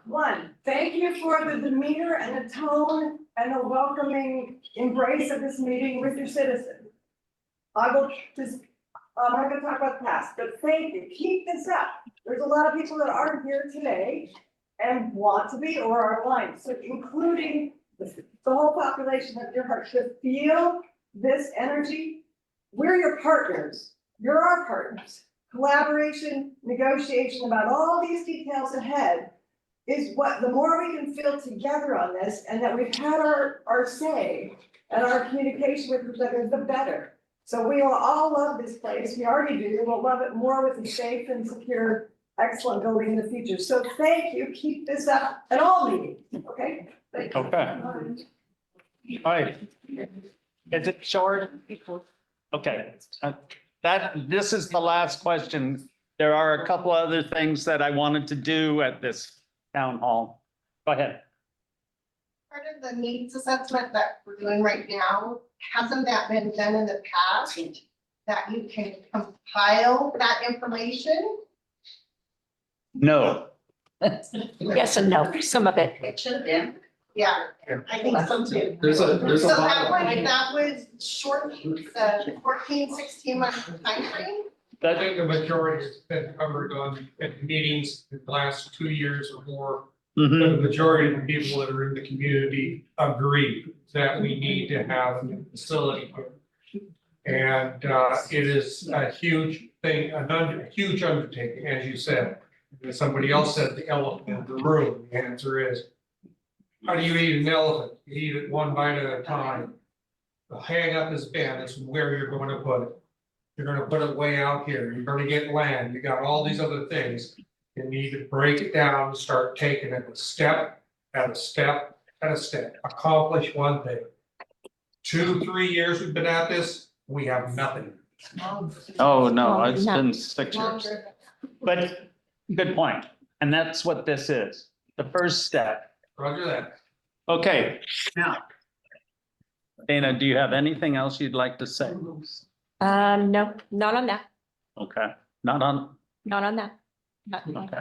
One, thank you for the demeanor and the tone and the welcoming embrace of this meeting with your citizens. I will just, I'm not gonna talk about the past, but thank you, keep this up. There's a lot of people that aren't here today and want to be or are aligned, so including the whole population of Geahart should feel this energy. We're your partners, you're our partners. Collaboration, negotiation about all these details ahead is what, the more we can feel together on this and that we've had our say and our communication with each other, the better. So we will all love this place. We already do. We'll love it more with a safe and secure, excellent building in the future. So thank you. Keep this up at all meetings, okay? Thank you. Okay. All right. Is it short? Okay. This is the last question. There are a couple other things that I wanted to do at this town hall. Go ahead. Part of the needs assessment that we're doing right now, hasn't that been done in the past? That you can compile that information? No. Yes and no, some of it. It should have been. Yeah, I think so too. There's a So lot. that would shorten the 14, 16 month timeframe. I think the majority has been covered on at meetings in the last 2 years or more. Mhm. The majority of the people that are in the community agree that we need to have a facility here. And it is a huge thing, a huge undertaking, as you said. And somebody else said the elephant in the room. The answer is, how do you eat an elephant? You eat it one bite at a time. The hang up is bad, it's where you're going to put it. You're gonna put it way out here, you're gonna get land, you got all these other things. You need to break it down and start taking it a step at a step at a step, accomplish one thing. 2-3 years we've been at this, we have nothing. Oh, no, it's been 6 years. But good point. And that's what this is. The first step. Roger that. Okay, now. Dana, do you have anything else you'd like to say? No, not on that, Okay, not on, not on that. Not- okay.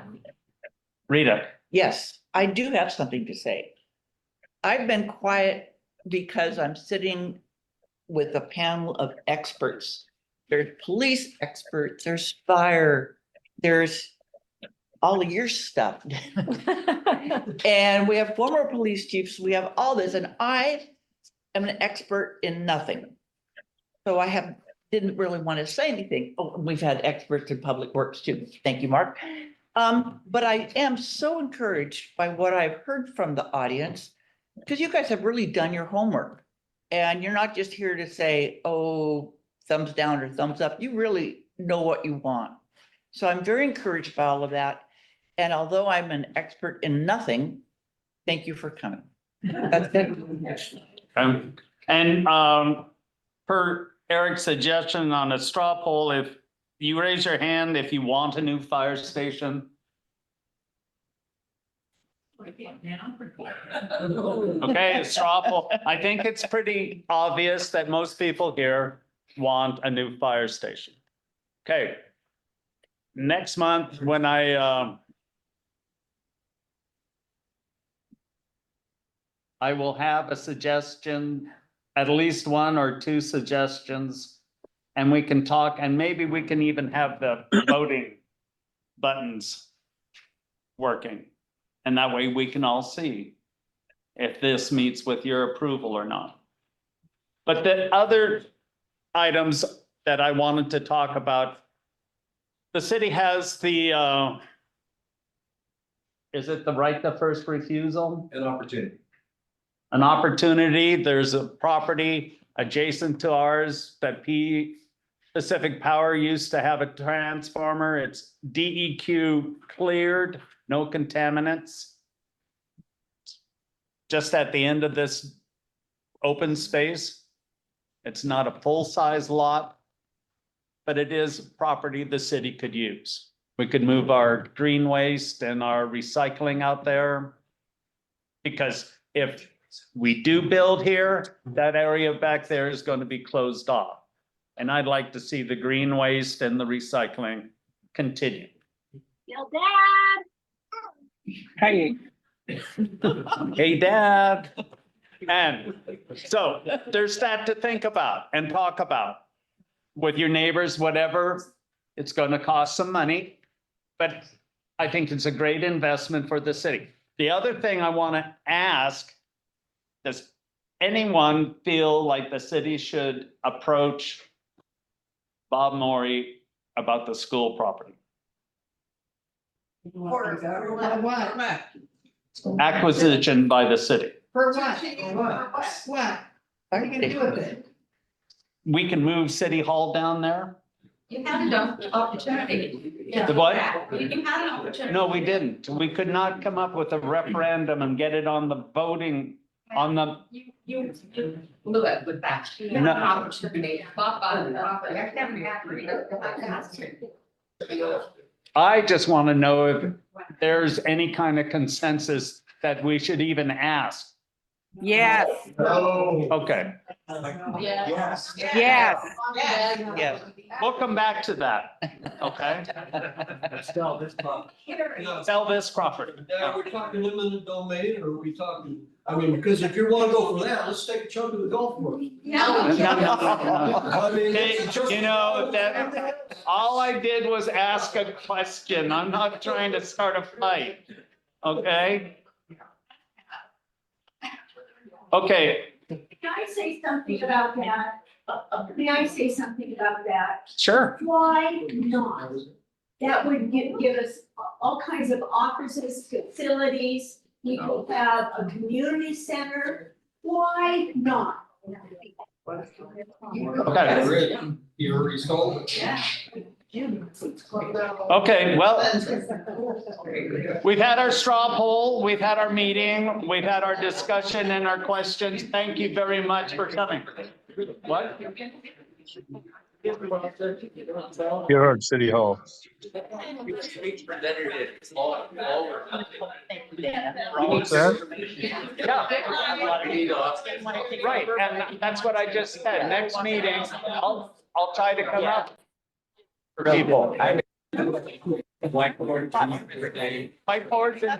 Rita, Yes, I do have something to say. I've been quiet because I'm sitting with a panel of experts. There's police experts, there's fire, there's all of your stuff. And we have former police chiefs, we have all this, and I am an expert in nothing. So I didn't really want to say anything. Oh, we've had experts in public works too. Thank you, Mark. But I am so encouraged by what I've heard from the audience, because you guys have really done your homework. And you're not just here to say, oh, thumbs down or thumbs up. You really know what you want. So I'm very encouraged by all of that. And although I'm an expert in nothing, thank you for coming. That's it. and per Eric's suggestion on a straw poll, if you raise your hand, if you want a new fire station. Okay, a straw poll. I think it's pretty obvious that most people here want a new fire station. Okay. Next month, when I will have a suggestion, at least 1 or 2 suggestions, and we can talk, and maybe we can even have the voting buttons working. And that way we can all see if this meets with your approval or not. But the other items that I wanted to talk about, the city has the, is it the right to first refusal? An opportunity. An opportunity, there's a property adjacent to ours that Pacific Power used to have a transformer. It's DEQ cleared, no contaminants. Just at the end of this open space. It's not a full-size lot, but it is property the city could use. We could move our green waste and our recycling out there. Because if we do build here, that area back there is going to be closed off. And I'd like to see the green waste and the recycling continue. Yo, Dad. Hey. Hey, Dad. And so there's that to think about and talk about with your neighbors, whatever. It's going to cost some money, but I think it's a great investment for the city. The other thing I want to ask, does anyone feel like the city should approach Bob Maury about the school property? For what? Acquisition by the city. For what? What? Are you gonna do with it? We can move City Hall down there? You had an opportunity. The what? You had an opportunity. No, we didn't. We could not come up with a referendum and get it on the voting, on the, You blew it with that. You had an No. opportunity. I just want to know if there's any kind of consensus that we should even ask. Yes, Okay, yes. Yes. we'll come back to that, okay? Sell this property. Sell this property. Now, are we talking limited domain or are we talking, I mean, because if you wanna go for that, let's take a chunk of the golf course. I mean, Hey, it's just- you know, that, all I did was ask a question. I'm not trying to start a fight, okay? Okay, Can I say something about that? May I say something about that? sure. Why not? That would give us all kinds of offices, facilities. We could have a community center. Why not? Okay. You already sold it. Yeah. Okay, well, we've had our straw poll, we've had our meeting, we've had our discussion and our questions. Thank you very much for coming. What? Geahart City Hall. What's that? Yeah. Right, and that's what I just said. Next meeting, I'll try to come up for people. Whiteboards.